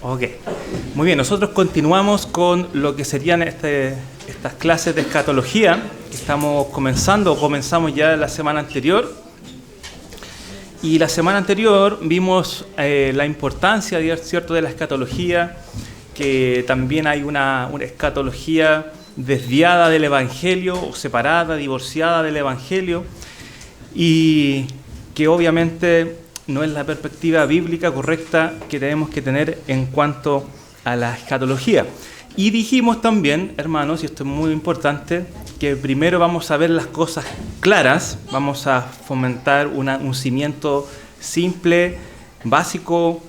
Ok, muy bien, nosotros continuamos con lo que serían estas clases de escatología que comenzamos ya la semana anterior. Y la semana anterior vimos la importancia, ¿cierto?, de la escatología, que también hay una escatología desviada del Evangelio, o separada, divorciada del Evangelio, y que obviamente no es la perspectiva bíblica correcta que tenemos que tener en cuanto a la escatología. Y dijimos también, hermanos, y esto es muy importante, que primero vamos a ver las cosas claras, vamos a fomentar un cimiento simple, básico,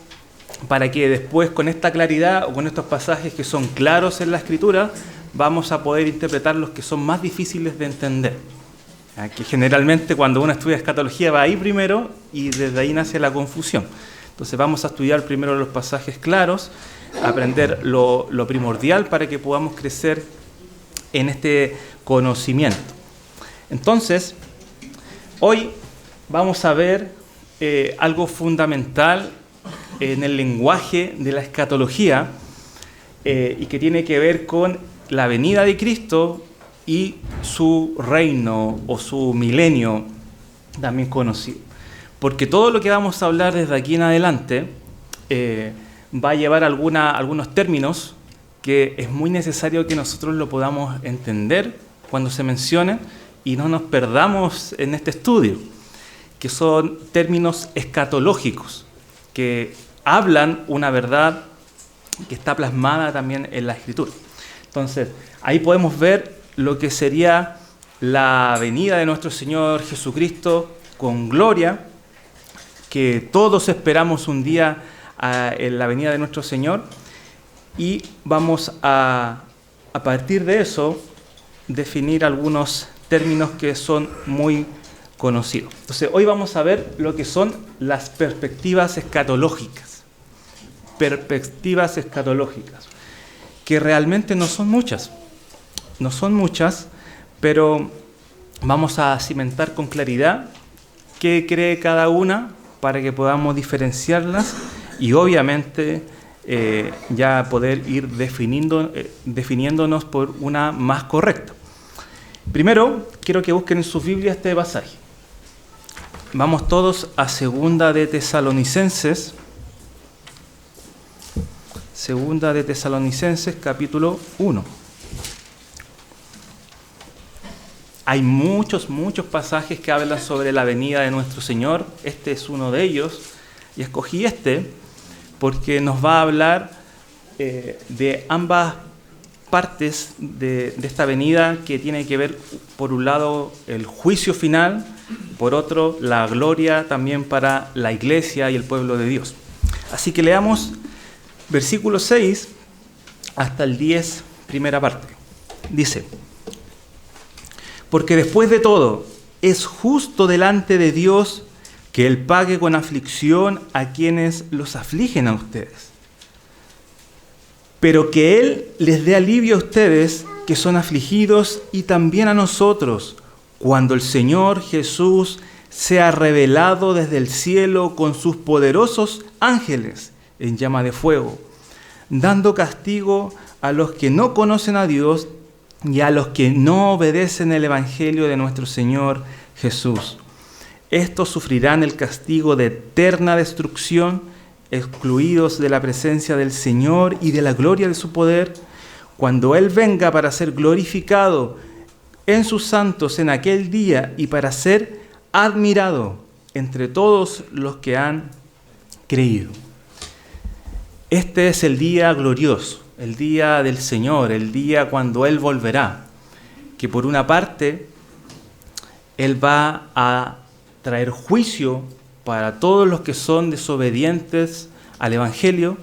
para que después con esta claridad o con estos pasajes que son claros en la Escritura, vamos a poder interpretar los que son más difíciles de entender. Que generalmente cuando uno estudia escatología va ahí primero y desde ahí nace la confusión. Entonces vamos a estudiar primero los pasajes claros, aprender lo primordial para que podamos crecer en este conocimiento. Entonces, hoy vamos a ver algo fundamental en el lenguaje de la escatología y que tiene que ver con la venida de Cristo y su reino o su milenio, también conocido. Porque todo lo que vamos a hablar desde aquí en adelante va a llevar algunos términos que es muy necesario que nosotros lo podamos entender cuando se mencionen y no nos perdamos en este estudio, que son términos escatológicos, que hablan una verdad que está plasmada también en la Escritura. Entonces, ahí podemos ver lo que sería la venida de nuestro Señor Jesucristo con gloria, que todos esperamos un día en la venida de nuestro Señor, y vamos a partir de eso definir algunos términos que son muy conocidos. Entonces, hoy vamos a ver lo que son las perspectivas escatológicas. Perspectivas escatológicas, que realmente no son muchas. No son muchas, pero vamos a cimentar con claridad qué cree cada una para que podamos diferenciarlas y obviamente ya poder ir definiéndonos por una más correcta. Primero, quiero que busquen en sus Biblias este pasaje. Vamos todos a Segunda de Tesalonicenses. Segunda de Tesalonicenses, capítulo 1. Hay muchos pasajes que hablan sobre la venida de nuestro Señor. Este es uno de ellos. Y escogí este porque nos va a hablar de ambas partes de esta venida, que tiene que ver, por un lado, el juicio final, por otro, la gloria también para la iglesia y el pueblo de Dios. Así que leamos versículo 6 hasta el 10, primera parte. Dice: porque después de todo, es justo delante de Dios que Él pague con aflicción a quienes los afligen a ustedes, pero que Él les dé alivio a ustedes que son afligidos y también a nosotros, cuando el Señor Jesús sea revelado desde el cielo con sus poderosos ángeles en llama de fuego, dando castigo a los que no conocen a Dios y a los que no obedecen el Evangelio de nuestro Señor Jesús. Estos sufrirán el castigo de eterna destrucción, excluidos de la presencia del Señor y de la gloria de su poder, cuando Él venga para ser glorificado en sus santos en aquel día y para ser admirado entre todos los que han creído. Este es el día glorioso, el día del Señor, el día cuando Él volverá, que por una parte Él va a traer juicio para todos los que son desobedientes al Evangelio,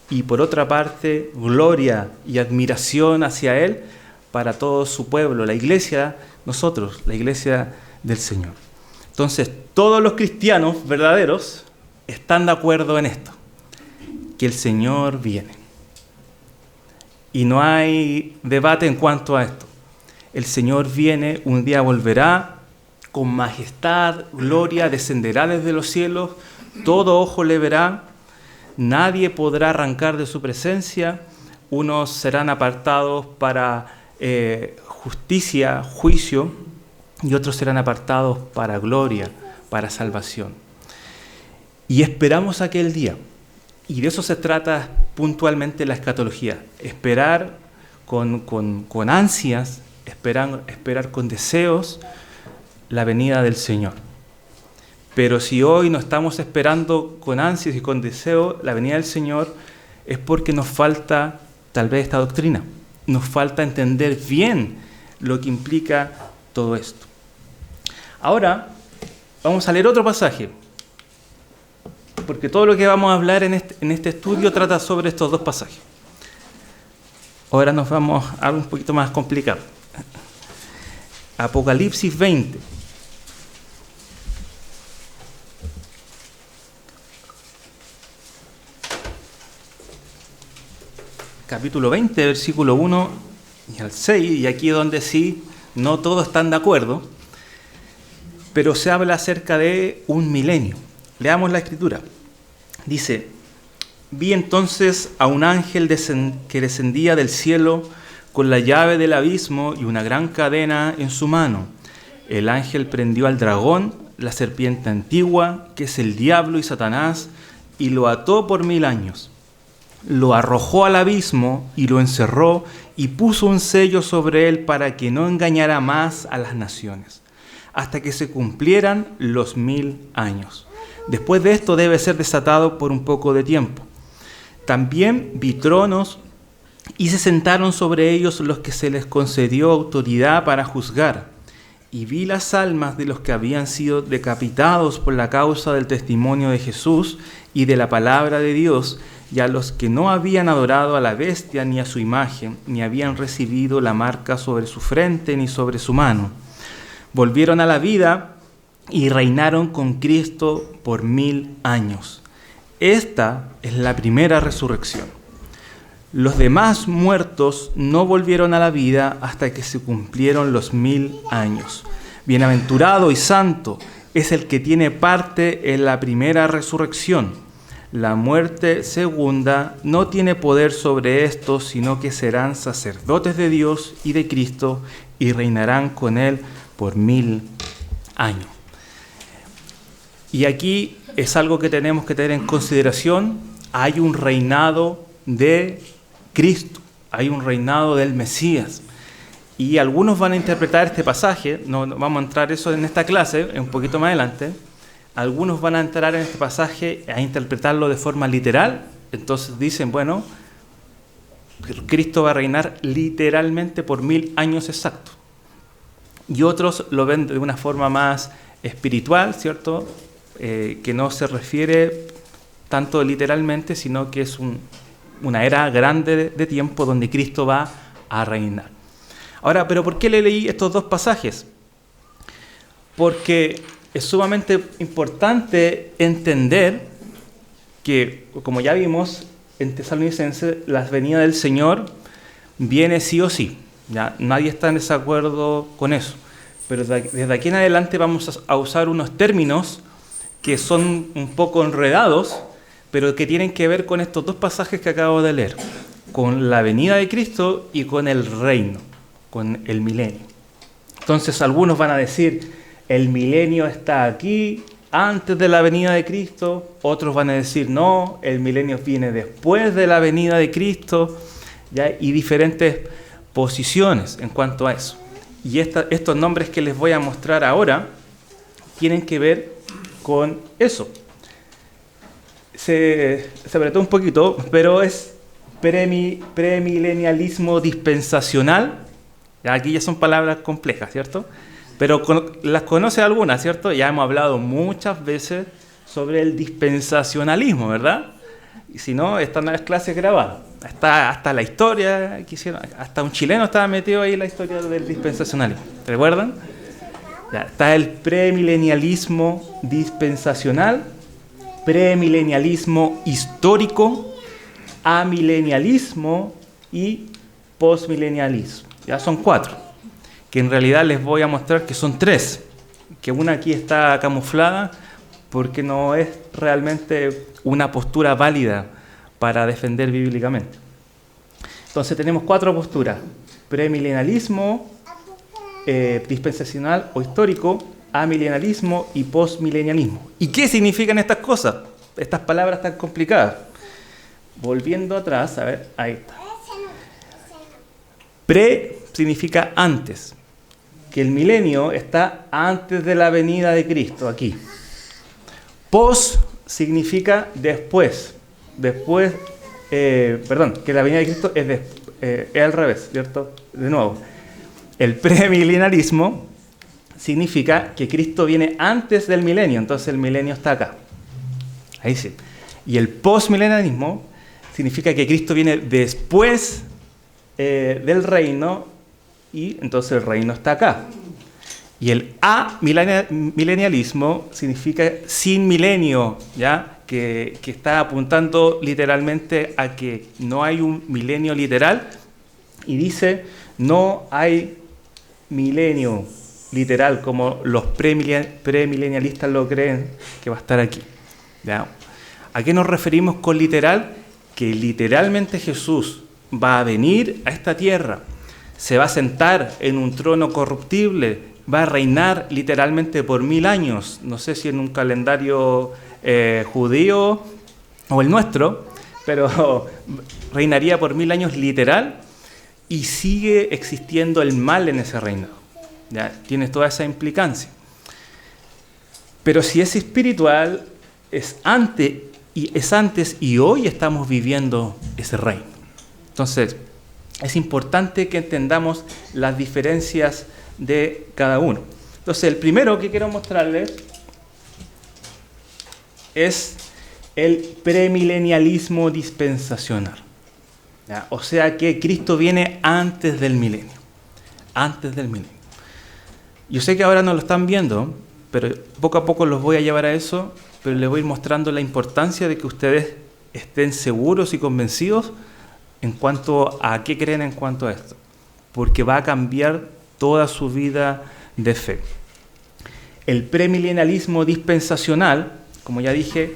y por otra parte gloria y admiración hacia Él para todo su pueblo, la iglesia, nosotros, la iglesia del Señor. Entonces, todos los cristianos verdaderos están de acuerdo en esto, que el Señor viene. Y no hay debate en cuanto a esto. El Señor viene, un día volverá con majestad, gloria, descenderá desde los cielos, todo ojo le verá, nadie podrá arrancar de su presencia, unos serán apartados para justicia, juicio, y otros serán apartados para gloria, para salvación. Y esperamos aquel día, y de eso se trata puntualmente la escatología, esperar con ansias, esperar con deseos la venida del Señor. Pero si hoy no estamos esperando con ansias y con deseo la venida del Señor, es porque nos falta tal vez esta doctrina. Nos falta entender bien lo que implica todo esto. Ahora, vamos a leer otro pasaje, porque todo lo que vamos a hablar en este estudio trata sobre estos dos pasajes. Ahora nos vamos a algo un poquito más complicado. Apocalipsis 20. Capítulo 20, versículo 1 y al 6, y aquí es donde sí, no todos están de acuerdo, pero se habla acerca de un milenio. Leamos la escritura. Dice: vi entonces a un ángel que descendía del cielo con la llave del abismo y una gran cadena en su mano. El ángel prendió al dragón, la serpiente antigua, que es el diablo y Satanás, y lo ató por 1000 años. Lo arrojó al abismo y lo encerró y puso un sello sobre él para que no engañara más a las naciones, hasta que se cumplieran los 1000 años. Después de esto debe ser desatado por un poco de tiempo. También vi tronos y se sentaron sobre ellos los que se les concedió autoridad para juzgar. Y vi las almas de los que habían sido decapitados por la causa del testimonio de Jesús y de la palabra de Dios, y a los que no habían adorado a la bestia ni a su imagen, ni habían recibido la marca sobre su frente ni sobre su mano. Volvieron a la vida y reinaron con Cristo por 1000 años. Esta es la primera resurrección. Los demás muertos no volvieron a la vida hasta que se cumplieron los 1000 años. Bienaventurado y santo es el que tiene parte en la primera resurrección. La muerte segunda no tiene poder sobre estos, sino que serán sacerdotes de Dios y de Cristo y reinarán con Él por 1000 años. Y aquí es algo que tenemos que tener en consideración. Hay un reinado de Cristo, hay un reinado del Mesías. Y algunos van a interpretar este pasaje, no vamos a entrar eso en esta clase, un poquito más adelante. Algunos van a entrar en este pasaje a interpretarlo de forma literal. Entonces dicen, bueno, Cristo va a reinar literalmente por 1000 años exactos. Y otros lo ven de una forma más espiritual, ¿cierto? Que no se refiere tanto literalmente, sino que es una era grande de tiempo donde Cristo va a reinar. Ahora, ¿pero por qué le leí estos dos pasajes? Porque es sumamente importante entender que, como ya vimos en Tesalonicenses, la venida del Señor viene sí o sí. Ya nadie está en desacuerdo con eso. Pero desde aquí en adelante vamos a usar unos términos que son un poco enredados, pero que tienen que ver con estos dos pasajes que acabo de leer, con la venida de Cristo y con el reino, con el milenio. Entonces algunos van a decir, el milenio está aquí antes de la venida de Cristo, otros van a decir, no, el milenio viene después de la venida de Cristo, ¿ya? Y diferentes posiciones en cuanto a eso. Y estos nombres que les voy a mostrar ahora tienen que ver con eso. Se apretó un poquito, pero es premilenialismo dispensacional. Aquí ya son palabras complejas, ¿cierto? Pero las conoce algunas, ¿cierto? Ya hemos hablado muchas veces sobre el dispensacionalismo, ¿verdad? Y si no, están las clases grabadas. Está hasta la historia que hicieron, hasta un chileno estaba metido ahí en la historia del dispensacionalismo. ¿Te recuerdan? Ya, está el premilenialismo dispensacional, premilenialismo histórico, amilenialismo y postmilenialismo. Ya son 4, que en realidad les voy a mostrar que son 3, que una aquí está camuflada porque no es realmente una postura válida para defender bíblicamente. Entonces tenemos 4 posturas: premilenialismo, dispensacional o histórico, amilenialismo y postmilenialismo. ¿Y qué significan estas cosas? Estas palabras tan complicadas. Volviendo atrás, a ver, ahí está. Pre significa antes, que el milenio está antes de la venida de Cristo, aquí. Post significa después. Que la venida de Cristo es al revés, ¿cierto? De nuevo, el premilenialismo significa que Cristo viene antes del milenio, entonces el milenio está acá. Ahí sí. Y el postmilenialismo significa que Cristo viene después del reino y entonces el reino está acá. Y el amilenialismo significa sin milenio, ¿ya? Que está apuntando literalmente a que no hay un milenio literal, y dice no hay milenio literal como los premilenialistas lo creen que va a estar aquí, ¿ya? ¿A qué nos referimos con literal? Que literalmente Jesús va a venir a esta tierra, se va a sentar en un trono corruptible, va a reinar literalmente por 1000 años, no sé si en un calendario judío o el nuestro, pero reinaría por 1000 años literal, y sigue existiendo el mal en ese reinado, ¿ya? Tiene toda esa implicancia. Pero si es espiritual, es antes y hoy estamos viviendo ese reino. Entonces, es importante que entendamos las diferencias de cada uno. Entonces, el primero que quiero mostrarles es el premilenialismo dispensacional, ¿ya? O sea que Cristo viene antes del milenio. Antes del milenio. Yo sé que ahora no lo están viendo, pero poco a poco los voy a llevar a eso, pero les voy a ir mostrando la importancia de que ustedes estén seguros y convencidos en cuanto a qué creen en cuanto a esto, porque va a cambiar toda su vida de fe. El premilenialismo dispensacional, como ya dije,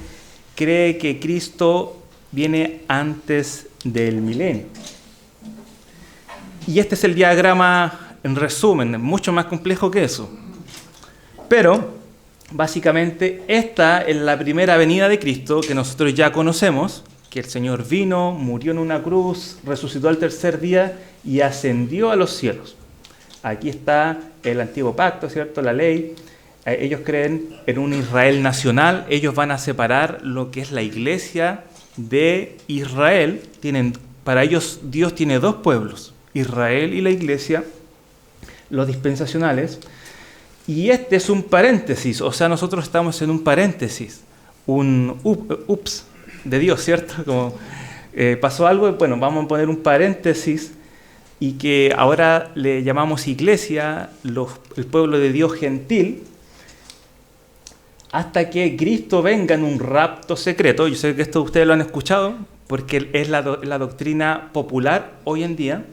cree que Cristo viene antes del milenio. Y este es el diagrama en resumen, es mucho más complejo que eso. Pero, básicamente, esta es la primera venida de Cristo que nosotros ya conocemos, que el Señor vino, murió en una cruz, resucitó al tercer día y ascendió a los cielos. Aquí está el antiguo pacto, ¿cierto? La ley. Ellos creen en un Israel nacional. Ellos van a separar lo que es la iglesia de Israel. Para ellos Dios tiene 2 pueblos, Israel y la iglesia, los dispensacionales. Y este es un paréntesis, o sea, nosotros estamos en un paréntesis, un ups de Dios, ¿cierto? Como pasó algo, bueno, vamos a poner un paréntesis, y que ahora le llamamos iglesia, el pueblo de Dios gentil, hasta que Cristo venga en un rapto secreto. Yo sé que esto ustedes lo han escuchado, porque es la doctrina popular hoy en día.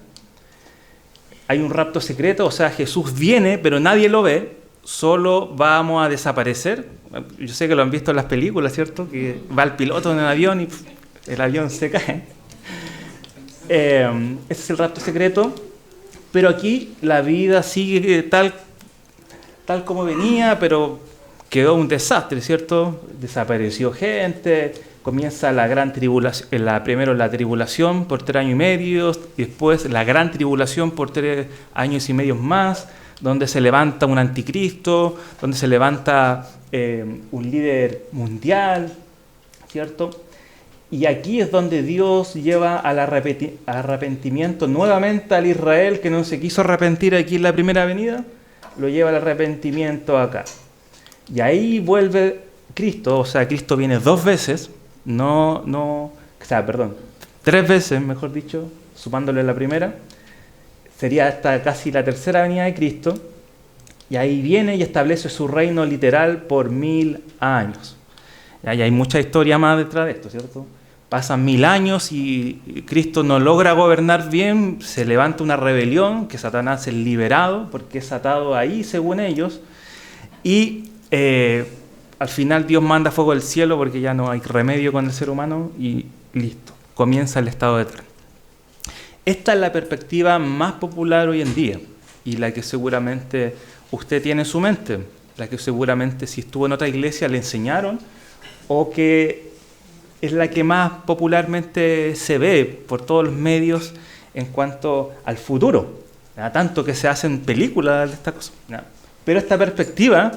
Hay un rapto secreto, o sea, Jesús viene, pero nadie lo ve, solo vamos a desaparecer. Yo sé que lo han visto en las películas, ¿cierto? Que va el piloto en el avión y el avión se cae. Ese es el rapto secreto, pero aquí la vida sigue tal como venía, pero quedó un desastre, ¿cierto? Desapareció gente, comienza la gran tribulación, primero la tribulación por 3 años y medio, y después la gran tribulación por 3 años y medio más, donde se levanta un anticristo, donde se levanta un líder mundial, ¿cierto? Y aquí es donde Dios lleva al arrepentimiento nuevamente al Israel que no se quiso arrepentir aquí en la primera venida, lo lleva al arrepentimiento acá. Y ahí vuelve Cristo, o sea, Cristo viene 2 veces, 3 veces, mejor dicho, sumándole la primera. Sería hasta casi la tercera venida de Cristo, y ahí viene y establece su reino literal por 1000 años. Y ahí hay mucha historia más detrás de esto, ¿cierto? Pasan 1000 años y Cristo no logra gobernar bien, se levanta una rebelión, que Satanás es liberado, porque es atado ahí, según ellos, Y al final Dios manda fuego del cielo porque ya no hay remedio con el ser humano y listo, comienza el estado eterno. Esta es la perspectiva más popular hoy en día y la que seguramente usted tiene en su mente, la que seguramente si estuvo en otra iglesia le enseñaron o que es la que más popularmente se ve por todos los medios en cuanto al futuro. Tanto que se hacen películas de esta cosa. Pero esta perspectiva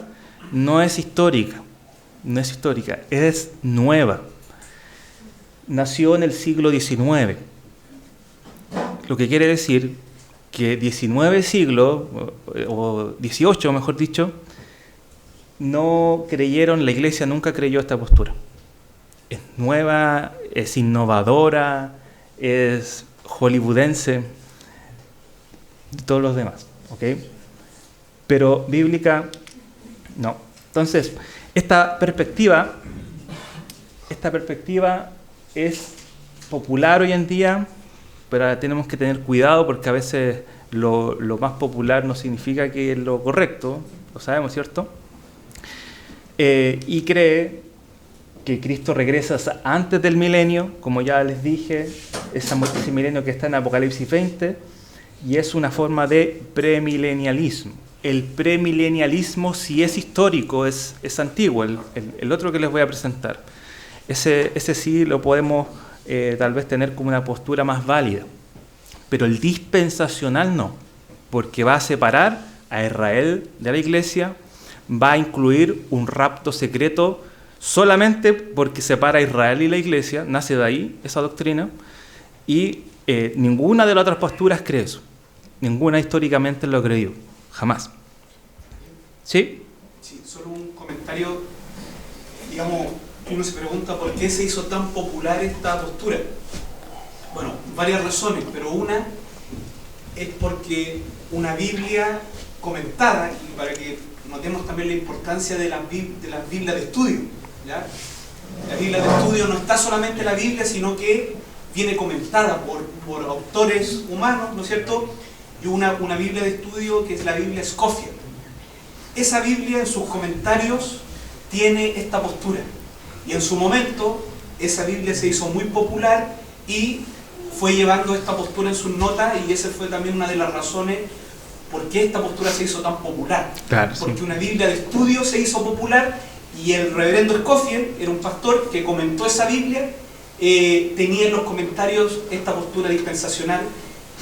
no es histórica, es nueva. Nació en el siglo XIX, lo que quiere decir que 19 siglos, o 18 mejor dicho, no creyeron, la iglesia nunca creyó esta postura. Es nueva, es innovadora, es hollywoodense, todos los demás, ¿ok? Pero bíblica, no. Entonces, esta perspectiva es popular hoy en día, pero tenemos que tener cuidado porque a veces lo más popular no significa que es lo correcto, lo sabemos, ¿cierto? Y cree que Cristo regresa antes del milenio, como ya les dije, ese milenio que está en Apocalipsis 20, y es una forma de premilenialismo. El premilenialismo sí es histórico, es antiguo, el otro que les voy a presentar. Ese sí lo podemos tal vez tener como una postura más válida, pero el dispensacional no, porque va a separar a Israel de la iglesia, va a incluir un rapto secreto solamente porque separa a Israel y la iglesia, nace de ahí esa doctrina, y ninguna de las otras posturas cree eso. Ninguna históricamente lo ha creído, jamás. ¿Sí? Sí, solo un comentario. Digamos, uno se pregunta por qué se hizo tan popular esta postura. Bueno, varias razones, pero una es porque una Biblia comentada, y para que notemos también la importancia de las Biblias de estudio, ¿ya? La Biblia de estudio no está solamente la Biblia, sino que viene comentada por autores humanos, ¿no es cierto? Y una Biblia de estudio que es la Biblia Scofield. Esa Biblia en sus comentarios tiene esta postura. Y en su momento, esa Biblia se hizo muy popular y fue llevando esta postura en sus notas, y esa fue también una de las razones por qué esta postura se hizo tan popular. Claro, porque sí. Una Biblia de estudio se hizo popular y el reverendo Scofield era un pastor que comentó esa Biblia, tenía en los comentarios esta postura dispensacional,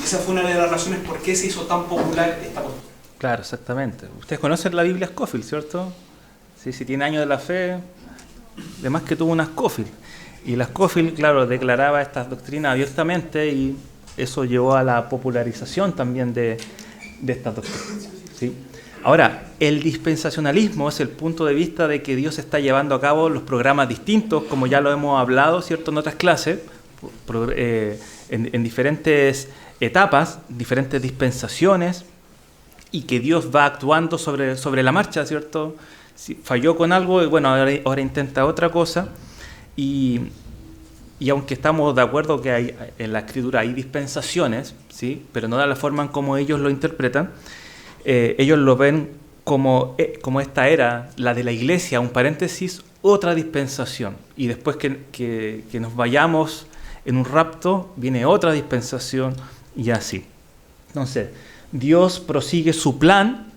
y esa fue una de las razones por qué se hizo tan popular esta postura. Claro, exactamente. Ustedes conocen la Biblia Scofield, ¿cierto? Sí, si tiene años de la fe, además que tuvo una Scofield. Y la Scofield, claro, declaraba estas doctrinas abiertamente y eso llevó a la popularización también de estas doctrinas, ¿sí? Ahora, el dispensacionalismo es el punto de vista de que Dios está llevando a cabo los programas distintos, como ya lo hemos hablado, ¿cierto?, en otras clases, en diferentes etapas, diferentes dispensaciones, y que Dios va actuando sobre la marcha, ¿cierto? Si falló con algo, y bueno, ahora intenta otra cosa, y aunque estamos de acuerdo que en la Escritura hay dispensaciones, ¿sí?, pero no de la forma en como ellos lo interpretan, ellos lo ven como esta era, la de la iglesia, un paréntesis, otra dispensación. Y después que nos vayamos en un rapto, viene otra dispensación y así. Entonces, Dios prosigue su plan,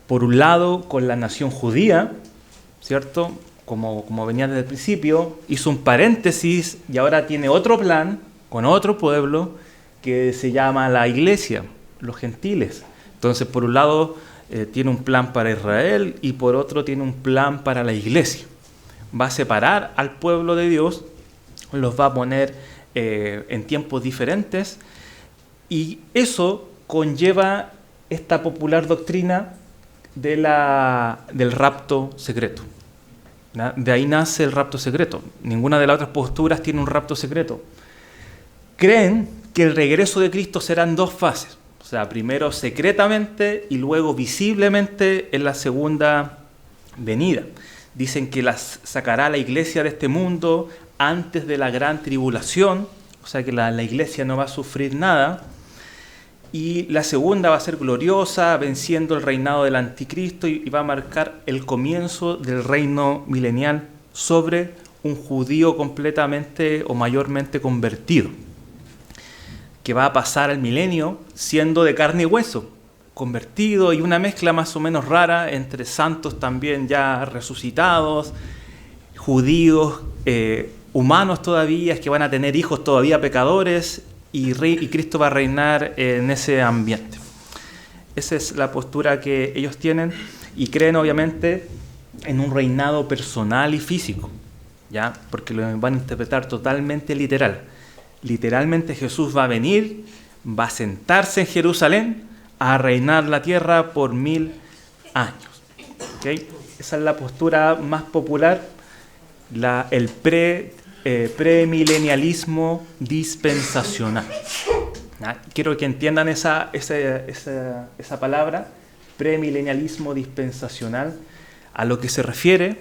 por un lado, con la nación judía, ¿cierto? Como venía desde el principio, hizo un paréntesis y ahora tiene otro plan con otro pueblo que se llama la iglesia, los gentiles. Entonces, por un lado, tiene un plan para Israel y por otro tiene un plan para la iglesia. Va a separar al pueblo de Dios, los va a poner en tiempos diferentes, y eso conlleva esta popular doctrina del rapto secreto. ¿Ya? De ahí nace el rapto secreto. Ninguna de las otras posturas tiene un rapto secreto. Creen que el regreso de Cristo será en dos fases. O sea, primero secretamente y luego visiblemente en la segunda venida. Dicen que sacará a la iglesia de este mundo antes de la gran tribulación, o sea que la iglesia no va a sufrir nada. y la segunda va a ser gloriosa, venciendo el reinado del anticristo y va a marcar el comienzo del reino milenial sobre un judío completamente o mayormente convertido, que va a pasar el milenio siendo de carne y hueso, convertido, y una mezcla más o menos rara entre santos también ya resucitados, judíos, humanos todavía, que van a tener hijos todavía pecadores, y Cristo va a reinar en ese ambiente. Esa es la postura que ellos tienen, y creen obviamente en un reinado personal y físico, ¿ya? Porque lo van a interpretar totalmente literal. Literalmente Jesús va a venir, va a sentarse en Jerusalén a reinar la tierra por 1000 años. ¿Okay? Esa es la postura más popular, el premilenialismo dispensacional. Quiero que entiendan esa palabra, premilenialismo dispensacional, a lo que se refiere,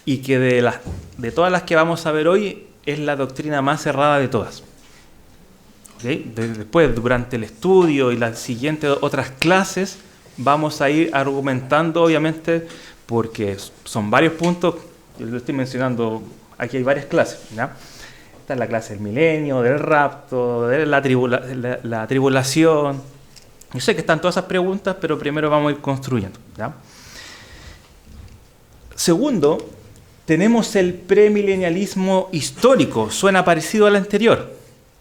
y que de todas las que vamos a ver hoy es la doctrina más cerrada de todas. ¿Okay? Después, durante el estudio y las siguientes otras clases, vamos a ir argumentando, obviamente, porque son varios puntos. Yo lo estoy mencionando, aquí hay varias clases, ¿ya? Esta es la clase del milenio, del rapto, de la tribulación. Yo sé que están todas esas preguntas, pero primero vamos a ir construyendo, ¿ya? Segundo, tenemos el premilenialismo histórico. Suena parecido al anterior.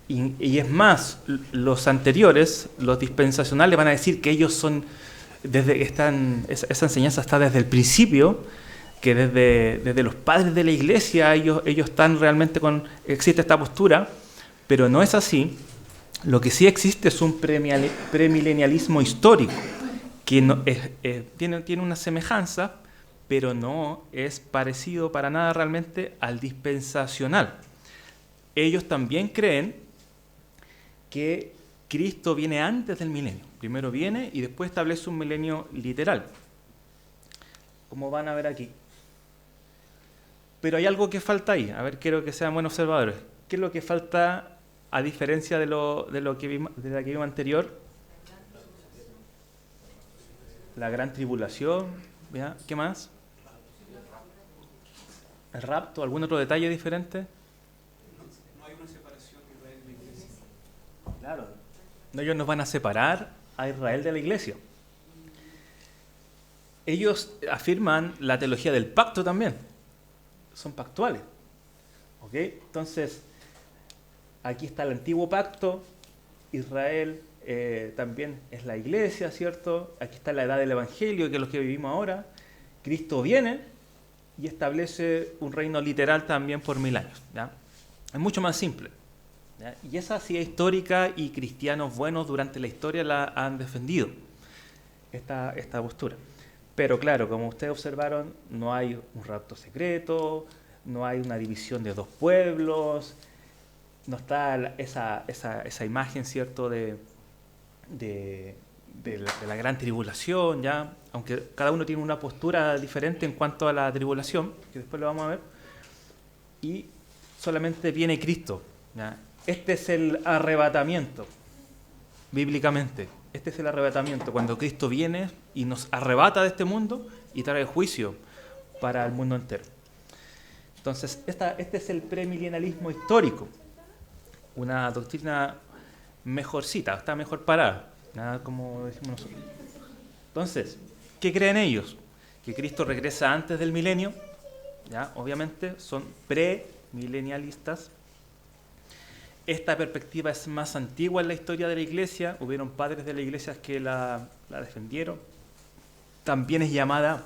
Y es más, los anteriores, los dispensacionales, van a decir que ellos son, esa enseñanza está desde el principio, que desde los padres de la iglesia ellos están realmente existe esta postura, pero no es así. Lo que sí existe es un premilenialismo histórico, que tiene una semejanza, pero no es parecido para nada realmente al dispensacional. Ellos también creen que Cristo viene antes del milenio. Primero viene y después establece un milenio literal, como van a ver aquí. Pero hay algo que falta ahí. A ver, quiero que sean buenos observadores. ¿Qué es lo que falta a diferencia de la que vimos anterior? La gran tribulación. ¿Ya? ¿Qué más? El rapto. ¿Algún otro detalle diferente? No hay una separación de Israel de la iglesia. Claro. No, ellos nos van a separar a Israel de la iglesia. Ellos afirman la teología del pacto también. Son pactuales. ¿Ok? Entonces, aquí está el antiguo pacto. Israel también es la iglesia, ¿cierto? Aquí está la edad del evangelio, que es lo que vivimos ahora. Cristo viene y establece un reino literal también por 1000 años. ¿Ya? Es mucho más simple. ¿Ya? Y esa sí es histórica, y cristianos buenos durante la historia la han defendido, esta postura. Pero claro, como ustedes observaron, no hay un rapto secreto, no hay una división de dos pueblos, no está esa imagen, ¿cierto?, de la gran tribulación, ¿ya? Aunque cada uno tiene una postura diferente en cuanto a la tribulación, que después lo vamos a ver, y solamente viene Cristo, ¿ya? Este es el arrebatamiento, bíblicamente. Este es el arrebatamiento, cuando Cristo viene y nos arrebata de este mundo y trae juicio para el mundo entero. Entonces, este es el premilenialismo histórico, una doctrina mejorcita, está mejor parada, nada como decimos nosotros. Entonces, ¿qué creen ellos? Que Cristo regresa antes del milenio, ¿ya? Obviamente son premilenialistas. Esta perspectiva es más antigua en la historia de la Iglesia. Hubieron padres de la Iglesia que la defendieron. También es llamada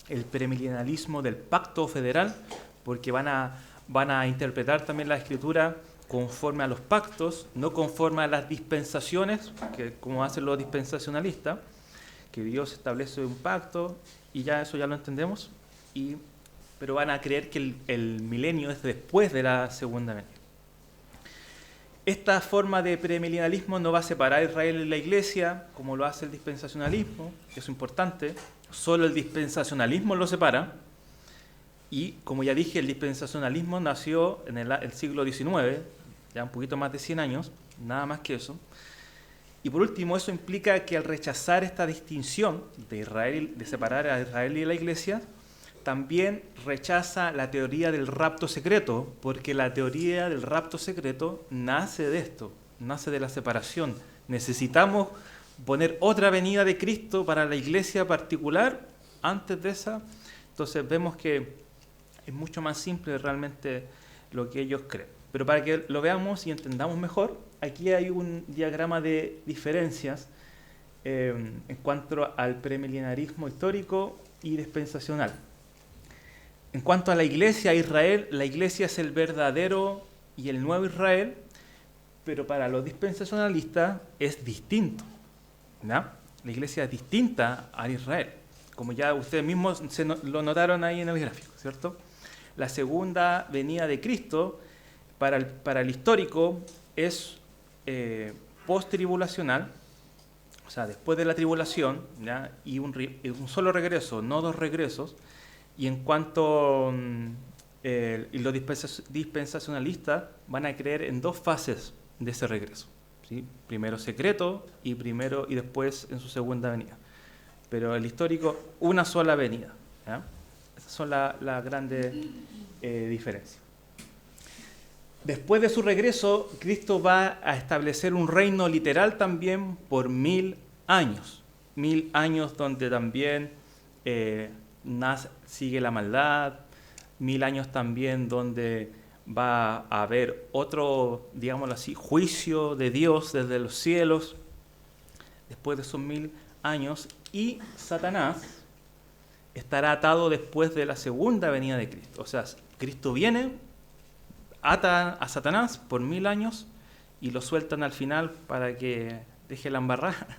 el premilenialismo del pacto federal, porque van a interpretar también la Escritura conforme a los pactos, no conforme a las dispensaciones, que como hacen los dispensacionalistas, que Dios establece un pacto y ya eso ya lo entendemos, pero van a creer que el milenio es después de la segunda venida. Esta forma de premilenialismo no va a separar a Israel de la iglesia, como lo hace el dispensacionalismo, que es importante. Solo el dispensacionalismo lo separa. Y, como ya dije, el dispensacionalismo nació en el siglo XIX, ya un poquito más de 100 años, nada más que eso. Y por último, eso implica que al rechazar esta distinción de Israel, de separar a Israel y la Iglesia, también rechaza la teoría del rapto secreto, porque la teoría del rapto secreto nace de esto, nace de la separación. Necesitamos poner otra venida de Cristo para la Iglesia particular antes de esa. Entonces vemos que es mucho más simple realmente lo que ellos creen. Pero para que lo veamos y entendamos mejor, aquí hay un diagrama de diferencias en cuanto al premilenarismo histórico y dispensacional. En cuanto a la Iglesia, Israel, la Iglesia es el verdadero y el nuevo Israel, pero para los dispensacionalistas es distinto, ¿no? La Iglesia es distinta a Israel, como ya ustedes mismos lo notaron ahí en el gráfico, ¿cierto? La segunda venida de Cristo para el histórico es post-tribulacional, o sea, después de la tribulación, ¿ya? Y un solo regreso, no dos regresos. Y en cuanto los dispensacionalistas van a creer en dos fases de ese regreso, ¿sí? Primero secreto y después en su segunda venida. Pero el histórico, una sola venida, ¿ya? Esas son las grandes diferencias. Después de su regreso, Cristo va a establecer un reino literal también por 1000 años. 1000 años donde también sigue la maldad, 1000 años también donde va a haber otro, digámoslo así, juicio de Dios desde los cielos, después de esos 1000 años, y Satanás estará atado después de la segunda venida de Cristo. O sea, Cristo viene, ata a Satanás por 1000 años y lo sueltan al final para que deje la embarrada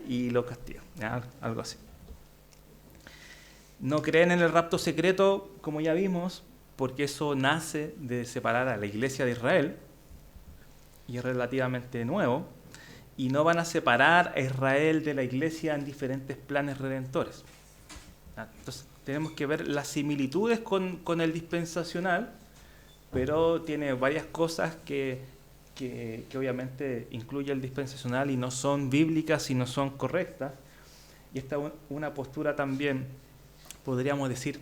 y lo castigan, algo así. No creen en el rapto secreto, como ya vimos, porque eso nace de separar a la Iglesia de Israel, y es relativamente nuevo, y no van a separar a Israel de la Iglesia en diferentes planes redentores. Entonces tenemos que ver las similitudes con el dispensacional, pero tiene varias cosas que obviamente incluye el dispensacional y no son bíblicas y no son correctas. Y esta es una postura también, podríamos decir,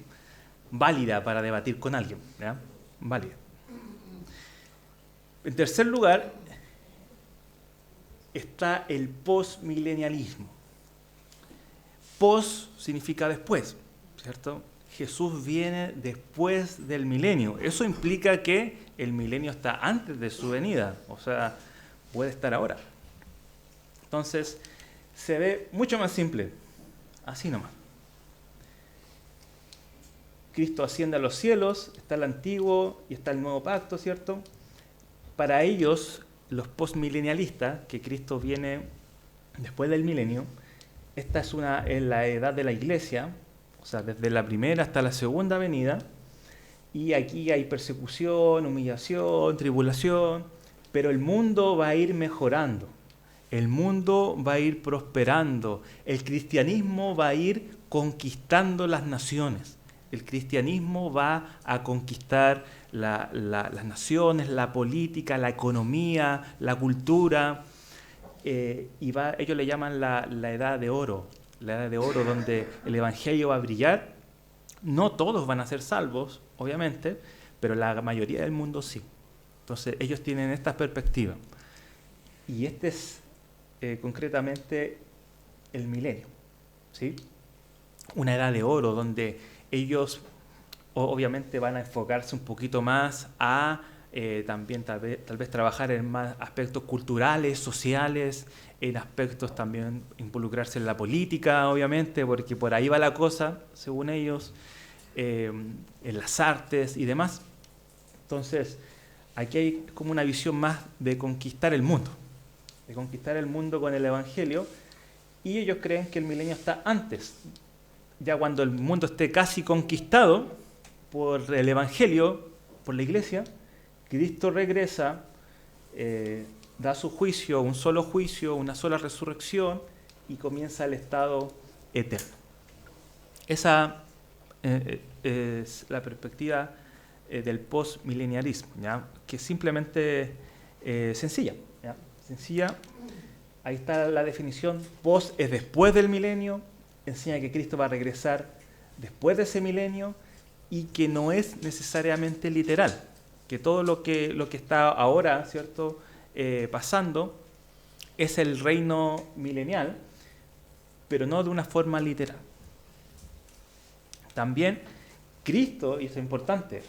válida para debatir con alguien, ¿ya? Válida. En tercer lugar, está el postmilenialismo. Post significa después, ¿cierto? Jesús viene después del milenio. Eso implica que el milenio está antes de su venida, o sea, puede estar ahora. Entonces, se ve mucho más simple, así nomás. Cristo asciende a los cielos, está el antiguo y está el nuevo pacto, ¿cierto? Para ellos, los postmilenialistas, que Cristo viene después del milenio, esta es la edad de la Iglesia, o sea, desde la primera hasta la segunda venida, y aquí hay persecución, humillación, tribulación, pero el mundo va a ir mejorando, el mundo va a ir prosperando, el cristianismo va a ir conquistando las naciones. El cristianismo va a conquistar las naciones, la política, la economía, la cultura, ellos le llaman la edad de oro, donde el evangelio va a brillar. No todos van a ser salvos, obviamente, pero la mayoría del mundo sí. Entonces ellos tienen esta perspectiva. Y este es concretamente el milenio, ¿sí? Una edad de oro donde ellos obviamente van a enfocarse un poquito más a también tal vez trabajar en más aspectos culturales, sociales, en aspectos también involucrarse en la política, obviamente, porque por ahí va la cosa, según ellos, en las artes y demás. Entonces, aquí hay como una visión más de conquistar el mundo con el Evangelio, y ellos creen que el milenio está antes. Ya cuando el mundo esté casi conquistado por el Evangelio, por la Iglesia, Cristo regresa, da su juicio, un solo juicio, una sola resurrección, y comienza el estado eterno. Esa es la perspectiva del postmilenialismo, ¿ya? Que es simplemente sencilla, ¿ya? Sencilla, Ahí está la definición. Post es después del milenio, enseña que Cristo va a regresar después de ese milenio y que no es necesariamente literal, que todo lo que está ahora, ¿cierto?, pasando es el reino milenial, pero no de una forma literal. También Cristo, y eso es importante,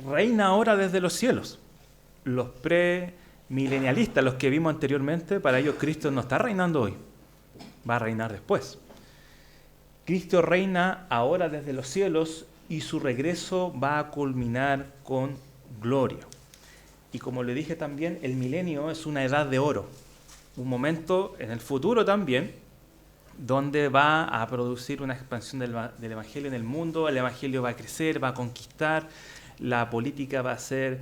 reina ahora desde los cielos. Los premilenialistas, los que vimos anteriormente, para ellos Cristo no está reinando hoy, va a reinar después. Cristo reina ahora desde los cielos y su regreso va a culminar con gloria. Y como le dije también, el milenio es una edad de oro, un momento en el futuro también, donde va a producir una expansión del Evangelio en el mundo, el Evangelio va a crecer, va a conquistar, la política va a ser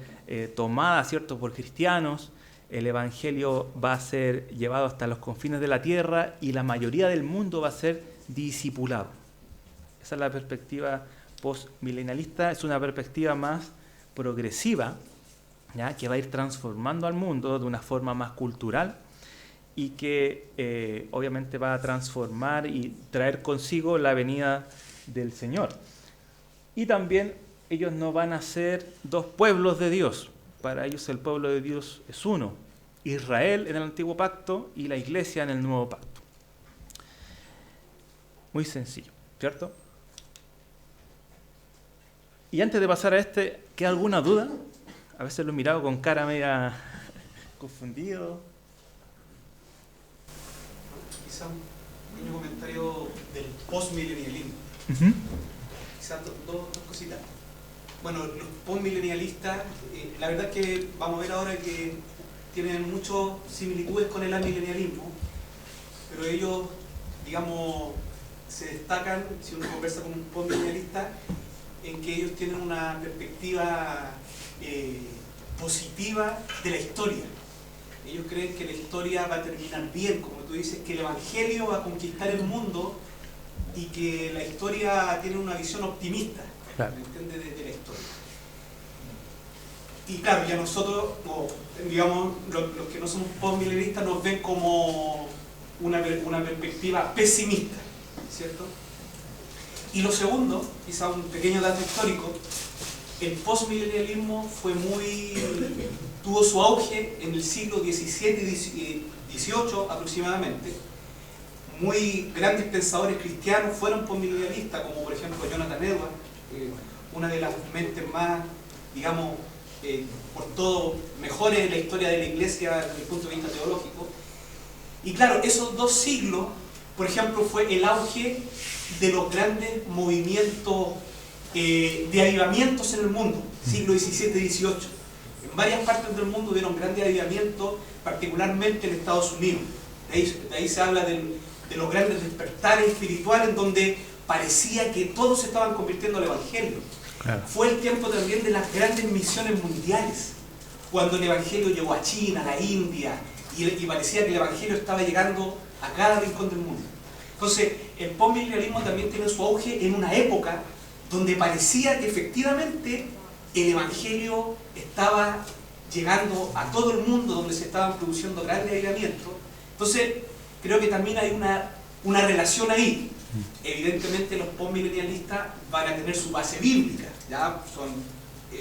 tomada, ¿cierto?, por cristianos, el Evangelio va a ser llevado hasta los confines de la tierra y la mayoría del mundo va a ser discipulado. Esa es la perspectiva postmilenialista, es una perspectiva más progresiva, ¿ya?, que va a ir transformando al mundo de una forma más cultural y que obviamente va a transformar y traer consigo la venida del Señor. Y también ellos no van a ser dos pueblos de Dios, para ellos el pueblo de Dios es uno, Israel en el Antiguo Pacto y la Iglesia en el Nuevo Pacto. Muy sencillo, ¿cierto? Y antes de pasar a ¿queda alguna duda? A veces lo he mirado con cara media confundido. Quizá un pequeño comentario del postmilenialismo. Quizás dos cositas. Bueno, los postmilenialistas, la verdad es que vamos a ver ahora que tienen muchas similitudes con el amilenialismo, pero ellos, digamos, se destacan, si uno conversa con un postmilenialista, en que ellos tienen una perspectiva positiva de la historia. Ellos creen que la historia va a terminar bien, como tú dices, que el Evangelio va a conquistar el mundo y que la historia tiene una visión optimista, claro, ¿entiendes?, de la historia. Y claro, ya nosotros, digamos, los que no somos postmilenialistas nos ven como una perspectiva pesimista, ¿cierto? Y lo segundo, quizá un pequeño dato histórico, el postmilenialismo tuvo su auge en el siglo XVII y XVIII aproximadamente. Muy grandes pensadores cristianos fueron postmilenialistas, como por ejemplo Jonathan Edwards, una de las mentes más, digamos, por todo mejores en la historia de la Iglesia desde el punto de vista teológico. Y claro, esos dos siglos, por ejemplo, fue el auge de los grandes movimientos de avivamientos en el mundo, siglo XVII y XVIII. En varias partes del mundo hubieron grandes avivamientos, particularmente en Estados Unidos. De ahí se habla de los grandes despertares espirituales, en donde parecía que todos se estaban convirtiendo al Evangelio. Claro. Fue el tiempo también de las grandes misiones mundiales, cuando el Evangelio llegó a China, a la India, y parecía que el Evangelio estaba llegando a cada rincón del mundo. Entonces, el postmilenialismo también tiene su auge en una época donde parecía que efectivamente el Evangelio estaba llegando a todo el mundo, donde se estaban produciendo grandes avivamientos. Entonces, creo que también hay una relación ahí. Evidentemente los postmilenialistas van a tener su base bíblica, ¿ya?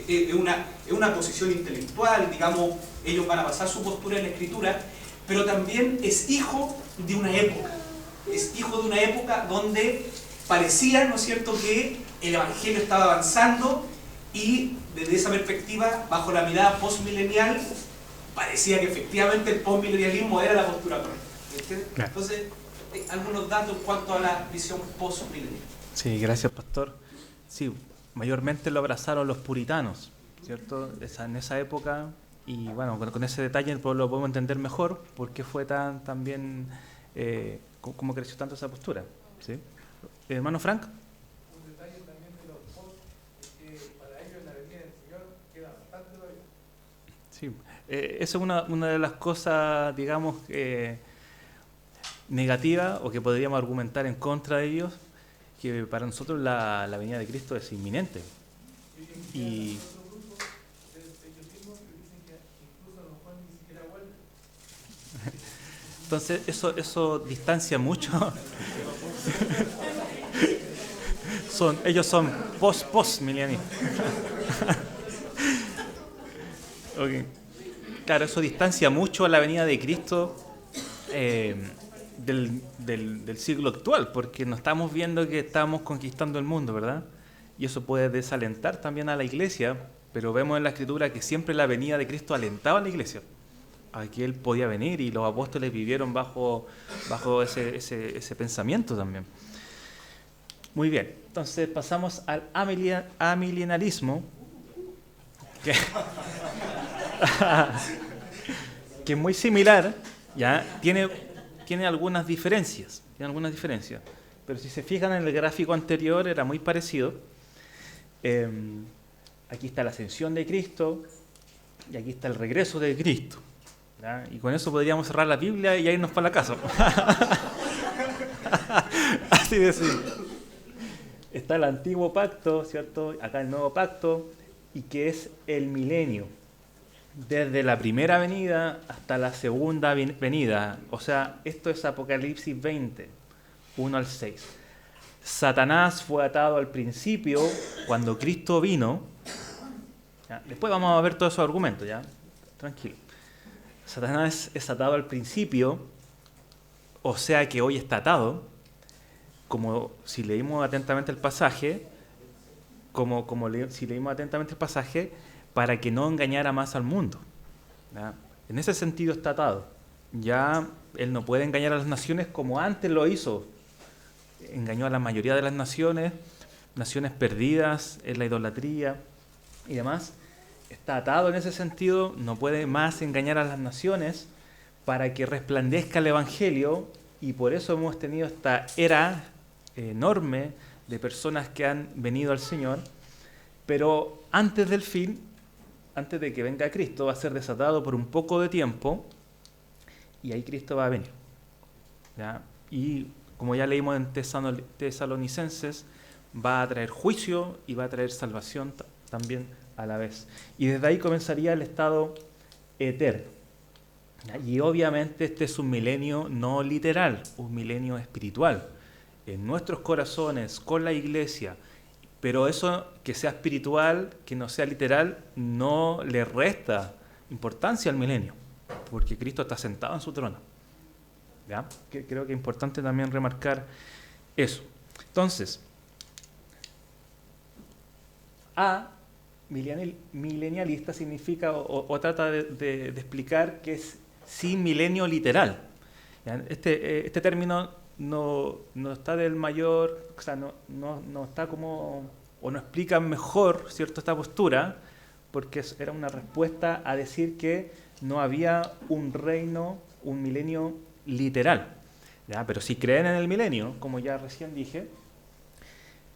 Es una posición intelectual, digamos, ellos van a basar su postura en la Escritura, pero también es hijo de una época. Es hijo de una época donde parecía, ¿no es cierto?, que el Evangelio estaba avanzando y desde esa perspectiva, bajo la mirada postmilenial, parecía que efectivamente el postmilenialismo era la postura correcta. Claro. Entonces, algunos datos en cuanto a la visión postmilenial. Sí, gracias, pastor. Sí, mayormente lo abrazaron los puritanos, ¿cierto?, en esa época, y bueno, con ese detalle lo podemos entender mejor por qué fue tan bien, cómo creció tanto esa postura, ¿sí? Hermano Frank. Un detalle también de los post es que para ellos la venida del Señor queda bastante todavía. Sí, eso es una de las cosas, digamos, negativas, o que podríamos argumentar en contra de ellos, que para nosotros la venida de Cristo es inminente. Y Entonces eso distancia mucho. Ellos son post-milenialistas. Okay. Claro, eso distancia mucho a la venida de Cristo del siglo actual, porque no estamos viendo que estamos conquistando el mundo, ¿verdad? Y eso puede desalentar también a la iglesia, pero vemos en la Escritura que siempre la venida de Cristo alentaba a la iglesia, a que Él podía venir, y los apóstoles vivieron bajo ese pensamiento también. Muy bien, entonces pasamos al amilenalismo, que es muy similar, ¿ya? Tiene algunas diferencias, pero si se fijan en el gráfico anterior era muy parecido. Aquí está la ascensión de Cristo y aquí está el regreso de Cristo, ¿ya? Y con eso podríamos cerrar la Biblia y irnos para la casa. Así de simple. Está el antiguo pacto, ¿cierto? Acá el nuevo pacto, y que es el milenio, desde la primera venida hasta la segunda venida. O sea, esto es Apocalipsis 20, 1 al 6. Satanás fue atado al principio cuando Cristo vino. ¿Ya? Después vamos a ver todos esos argumentos, ¿ya? Tranquilo. Satanás es atado al principio, o sea que hoy está atado, como si leímos atentamente el pasaje, si leímos atentamente el pasaje, para que no engañara más al mundo, ¿ya? En ese sentido está atado. Ya él no puede engañar a las naciones como antes lo hizo. Engañó a la mayoría de las naciones perdidas en la idolatría y demás. Está atado en ese sentido, no puede más engañar a las naciones para que resplandezca el Evangelio, y por eso hemos tenido esta era enorme de personas que han venido al Señor, pero antes del fin, antes de que venga Cristo, va a ser desatado por un poco de tiempo, y ahí Cristo va a venir, ¿ya? Y como ya leímos en Tesalonicenses, va a traer juicio y va a traer salvación también a la vez. Y desde ahí comenzaría el estado eterno, ¿ya? Y obviamente este es un milenio no literal, un milenio espiritual, en nuestros corazones, con la iglesia. Pero eso, que sea espiritual, que no sea literal, no le resta importancia al milenio, porque Cristo está sentado en su trono, ¿ya? Creo que es importante también remarcar eso. Entonces, milenialista significa o trata de explicar que es sin milenio literal, ¿ya? Este término no está del mayor, o sea, no está como, o no explica mejor, ¿cierto?, esta postura, porque era una respuesta a decir que no había un reino, un milenio literal, ¿ya? Pero si creen en el milenio, como ya recién dije,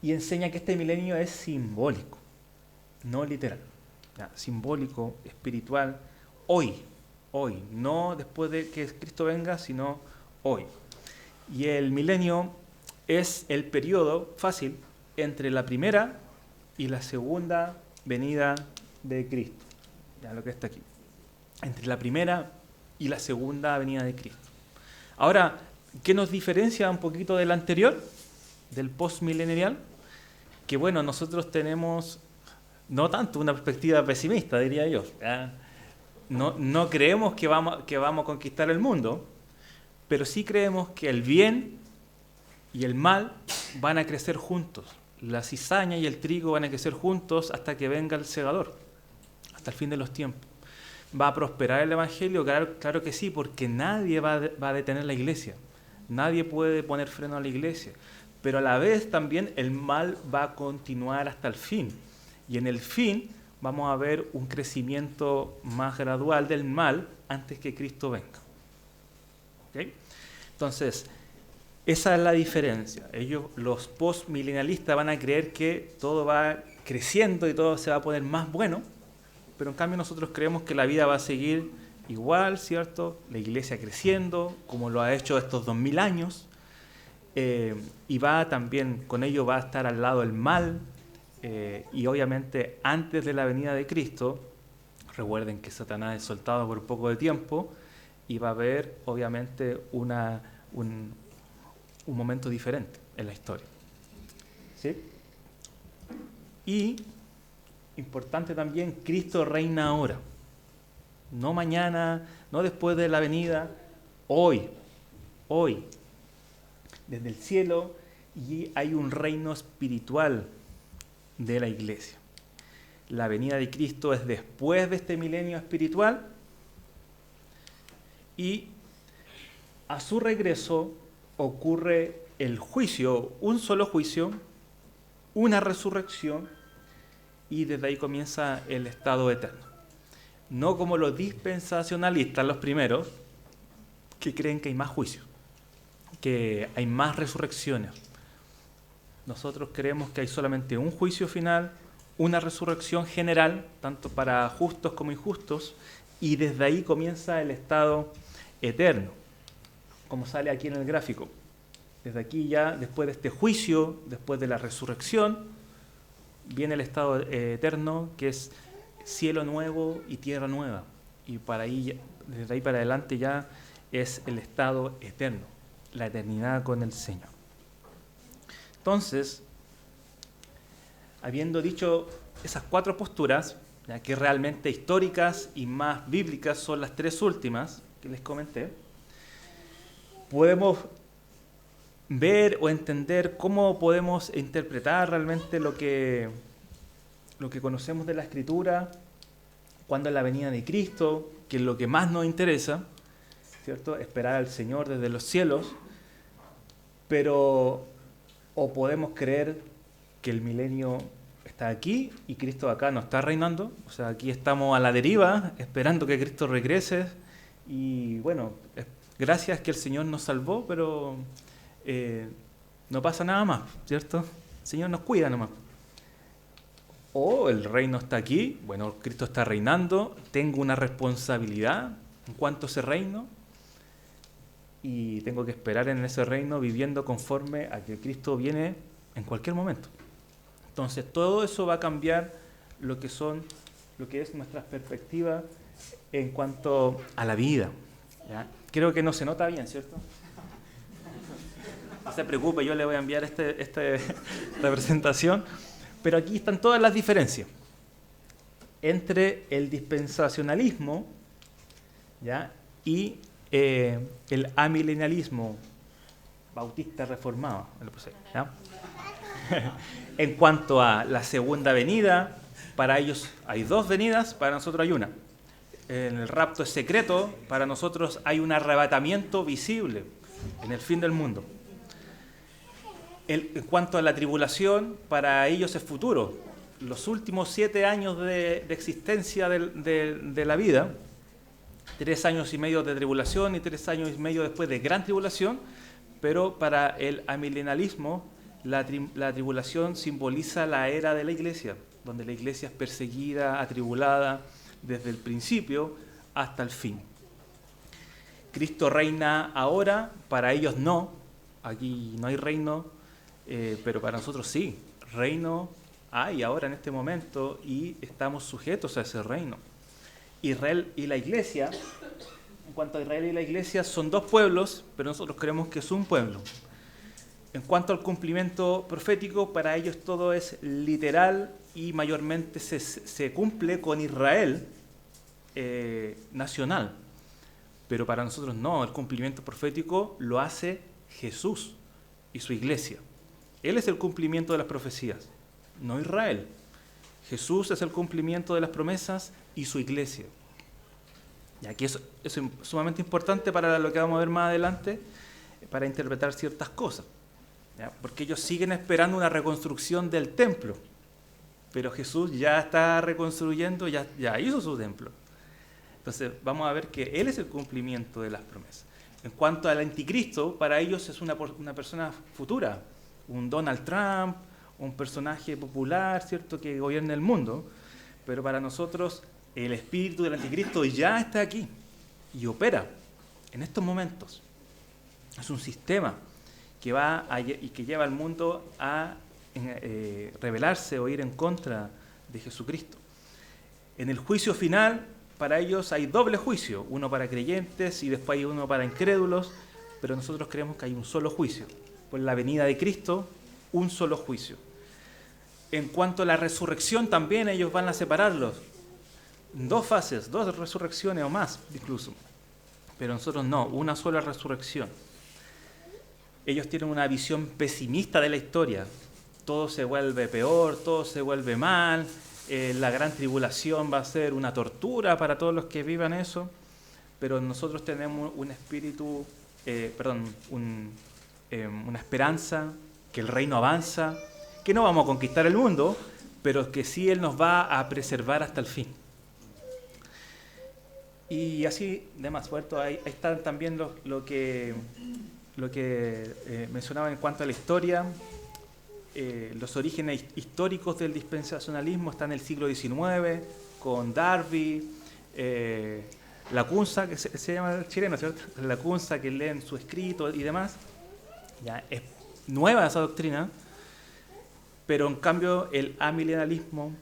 y enseña que este milenio es simbólico, no literal, ¿ya? Simbólico, espiritual, hoy, no después de que Cristo venga, sino hoy. Y el milenio es el periodo fácil entre la primera y la segunda venida de Cristo. Ya lo que está aquí. Entre la primera y la segunda venida de Cristo. Ahora, ¿qué nos diferencia un poquito del anterior, del postmilenial? Que bueno, nosotros tenemos no tanto una perspectiva pesimista, diría yo, ¿ya? No creemos que vamos a conquistar el mundo, pero sí creemos que el bien y el mal van a crecer juntos. La cizaña y el trigo van a crecer juntos hasta que venga el segador, hasta el fin de los tiempos. ¿Va a prosperar el Evangelio? Claro que sí, porque nadie va a detener la iglesia. Nadie puede poner freno a la iglesia. Pero a la vez también el mal va a continuar hasta el fin. Y en el fin vamos a ver un crecimiento más gradual del mal antes que Cristo venga. ¿Okay? Entonces, esa es la diferencia. Ellos, los postmilenialistas, van a creer que todo va creciendo y todo se va a poner más bueno, pero en cambio nosotros creemos que la vida va a seguir igual, ¿cierto? La iglesia creciendo, como lo ha hecho estos 2000 años, y va también, con ello va a estar al lado el mal, y obviamente antes de la venida de Cristo, recuerden que Satanás es soltado por poco de tiempo, y va a haber obviamente un momento diferente en la historia. ¿Sí? Y, importante también, Cristo reina ahora. No mañana, no después de la venida, hoy, desde el cielo, y hay un reino espiritual de la iglesia. La venida de Cristo es después de este milenio espiritual y a su regreso ocurre el juicio, un solo juicio, una resurrección y desde ahí comienza el estado eterno. No como los dispensacionalistas, los primeros, que creen que hay más juicios, que hay más resurrecciones. Nosotros creemos que hay solamente un juicio final, una resurrección general, tanto para justos como injustos, y desde ahí comienza el estado eterno, como sale aquí en el gráfico. Desde aquí ya, después de este juicio, después de la resurrección, viene el estado eterno, que es cielo nuevo y tierra nueva. Y desde ahí para adelante ya es el estado eterno, la eternidad con el Señor. Entonces, habiendo dicho esas cuatro posturas, ya que realmente históricas y más bíblicas son las tres últimas que les comenté, podemos ver o entender cómo podemos interpretar realmente lo que conocemos de la Escritura, cuándo es la venida de Cristo, que es lo que más nos interesa, ¿cierto? Esperar al Señor desde los cielos, pero o podemos creer que el milenio está aquí y Cristo acá no está reinando, o sea, aquí estamos a la deriva, esperando que Cristo regrese, y bueno, gracias que el Señor nos salvó, pero no pasa nada más, ¿cierto? El Señor nos cuida nomás. O el reino está aquí, bueno, Cristo está reinando, tengo una responsabilidad en cuanto a ese reino, y tengo que esperar en ese reino viviendo conforme a que Cristo viene en cualquier momento. Entonces, todo eso va a cambiar lo que es nuestra perspectiva en cuanto a la vida, ¿ya? Creo que no se nota bien, ¿cierto? No se preocupe, yo le voy a enviar esta presentación, pero aquí están todas las diferencias entre el dispensacionalismo, ¿ya? Y el amilenialismo bautista reformado, ¿ya? En cuanto a la segunda venida, para ellos hay dos venidas, para nosotros hay una. En el rapto es secreto, para nosotros hay un arrebatamiento visible en el fin del mundo. En cuanto a la tribulación, para ellos es futuro. Los últimos 7 años de existencia de la vida, 3 años y medio de tribulación y 3 años y medio después de gran tribulación, pero para el amilenialismo, la tribulación simboliza la era de la iglesia, donde la iglesia es perseguida, atribulada, desde el principio hasta el fin. Cristo reina ahora, para ellos no, aquí no hay reino, pero para nosotros sí, reino hay ahora en este momento y estamos sujetos a ese reino. Israel y la iglesia, en cuanto a Israel y la iglesia, son dos pueblos, pero nosotros creemos que es un pueblo. En cuanto al cumplimiento profético, para ellos todo es literal y mayormente se cumple con Israel nacional. Pero para nosotros no, el cumplimiento profético lo hace Jesús y su iglesia. Él es el cumplimiento de las profecías, no Israel. Jesús es el cumplimiento de las promesas y su iglesia. Y aquí eso es sumamente importante para lo que vamos a ver más adelante, para interpretar ciertas cosas. ¿Ya? Porque ellos siguen esperando una reconstrucción del templo, pero Jesús ya está reconstruyendo, ya hizo su templo. Entonces vamos a ver que Él es el cumplimiento de las promesas. En cuanto al anticristo, para ellos es una persona futura, un Donald Trump, un personaje popular, ¿cierto?, que gobierna el mundo, pero para nosotros el espíritu del anticristo ya está aquí y opera en estos momentos. Es un sistema que y que lleva al mundo a rebelarse o ir en contra de Jesucristo. En el juicio final, para ellos hay doble juicio, uno para creyentes y después hay uno para incrédulos, pero nosotros creemos que hay un solo juicio. Por la venida de Cristo, un solo juicio. En cuanto a la resurrección, también ellos van a separarlos. Dos fases, dos resurrecciones o más incluso. Pero nosotros no, una sola resurrección. Ellos tienen una visión pesimista de la historia. Todo se vuelve peor, todo se vuelve mal. La gran tribulación va a ser una tortura para todos los que vivan eso. Pero nosotros tenemos un espíritu, una esperanza, que el reino avanza, que no vamos a conquistar el mundo, pero que sí Él nos va a preservar hasta el fin. Y así, demás, ¿cierto? Ahí están también lo que mencionaba en cuanto a la historia. Los orígenes históricos del dispensacionalismo están en el siglo XIX, con Darby, Lacunza, que se llama el chileno, ¿cierto? Lacunza, que leen su escrito y demás. Ya es nueva esa doctrina, pero en cambio el amilenalismo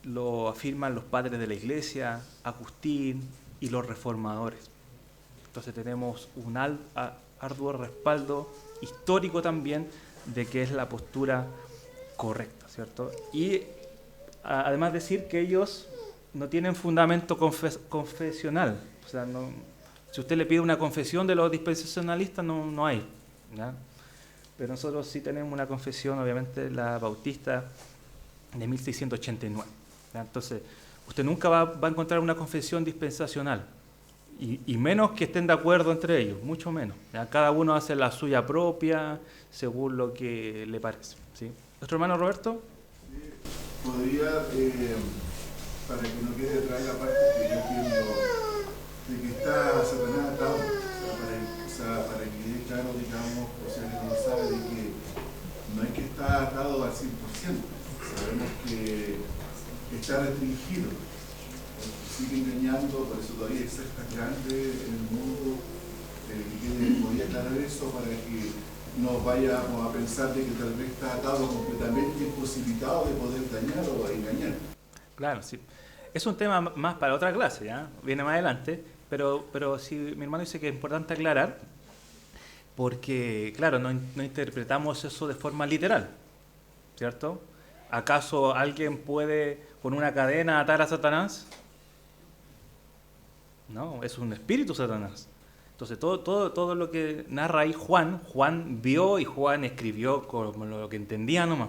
lo afirman los padres de la Iglesia, Agustín y los reformadores. Entonces tenemos un arduo respaldo histórico también de que es la postura correcta, ¿cierto? Y además decir que ellos no tienen fundamento confesional. O sea, no, si usted le pide una confesión de los dispensacionalistas, no hay, ¿ya? Pero nosotros sí tenemos una confesión, obviamente, la bautista de 1689. ¿Ya? Entonces, usted nunca va a encontrar una confesión dispensacional, y menos que estén de acuerdo entre ellos, mucho menos. ¿Ya? Cada uno hace la suya propia, según lo que le parece, ¿sí? ¿Nuestro hermano Roberto? Podría, para que no quede atrás la parte que yo entiendo, de que está Satanás atado, para que quede claro, digamos, o sea, que uno sabe de que no es que está atado al 100%, sabemos que está restringido, sigue engañando, por eso todavía hay sectas grandes en el mundo, que podría aclarar eso para que no vayamos a pensar de que tal vez está atado completamente, imposibilitado de poder dañar o engañar. Claro, sí. Es un tema más para otra clase, ¿ya? Viene más adelante, pero sí, mi hermano dice que es importante aclarar, porque, claro, no interpretamos eso de forma literal, ¿cierto? ¿Acaso alguien puede con una cadena atar a Satanás? No, es un espíritu Satanás. Entonces todo lo que narra ahí Juan vio y Juan escribió como lo que entendía nomás,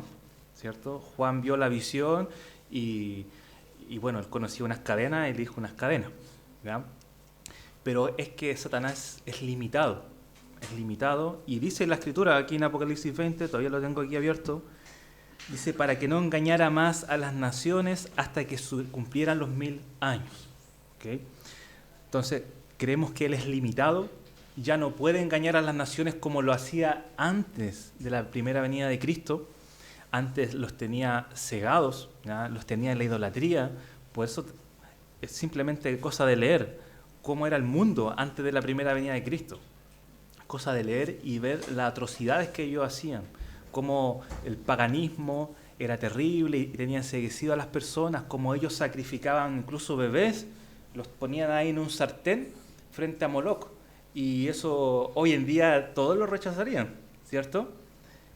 ¿cierto? Juan vio la visión y bueno, él conocía unas cadenas, él dijo unas cadenas, ¿ya? Pero es que Satanás es limitado, y dice la Escritura aquí en Apocalipsis 20, todavía lo tengo aquí abierto, dice, para que no engañara más a las naciones hasta que cumplieran los 1000 años. ¿Okay? Entonces, creemos que Él es limitado, ya no puede engañar a las naciones como lo hacía antes de la primera venida de Cristo. Antes los tenía cegados, ¿ya? Los tenía en la idolatría. Por eso es simplemente cosa de leer cómo era el mundo antes de la primera venida de Cristo. Cosa de leer y ver las atrocidades que ellos hacían, cómo el paganismo era terrible y tenían enceguecido a las personas, cómo ellos sacrificaban incluso bebés, los ponían ahí en un sartén frente a Moloch, y eso hoy en día todos lo rechazarían, ¿cierto?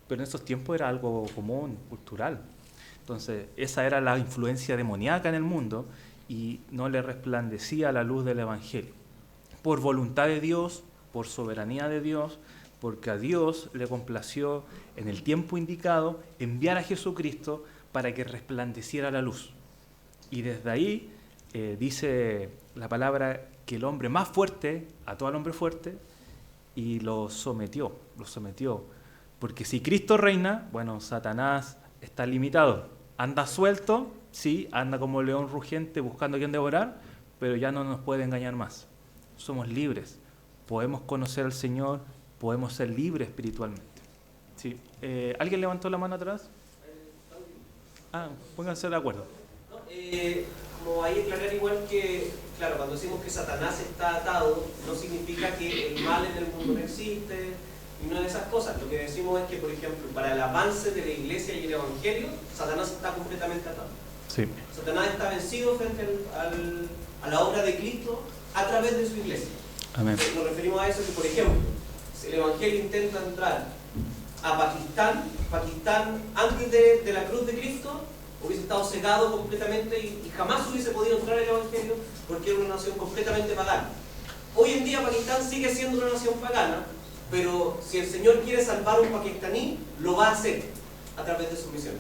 Pero en esos tiempos era algo común, cultural. Entonces, esa era la influencia demoníaca en el mundo y no le resplandecía la luz del Evangelio. Por voluntad de Dios, por soberanía de Dios, porque a Dios le complació en el tiempo indicado enviar a Jesucristo para que resplandeciera la luz. Y desde ahí dice la palabra que el hombre más fuerte ató al hombre fuerte y lo sometió. Porque si Cristo reina, bueno, Satanás está limitado. Anda suelto, sí, anda como león rugiente buscando a quien devorar, pero ya no nos puede engañar más. Somos libres, podemos conocer al Señor, podemos ser libres espiritualmente. Sí. ¿Alguien levantó la mano atrás? Pónganse de acuerdo. Como hay que aclarar igual que, claro, cuando decimos que Satanás está atado, no significa que el mal en el mundo no existe, y no de esas cosas. Lo que decimos es que, por ejemplo, para el avance de la iglesia y el evangelio, Satanás está completamente atado. Sí. Satanás está vencido frente a la obra de Cristo a través de su iglesia. Amén. Nos referimos a eso que, por ejemplo, si el Evangelio intenta entrar a Pakistán antes de la cruz de Cristo, hubiese estado cegado completamente y jamás hubiese podido entrar el Evangelio porque era una nación completamente pagana. Hoy en día Pakistán sigue siendo una nación pagana, pero si el Señor quiere salvar a un pakistaní, lo va a hacer a través de sus misiones.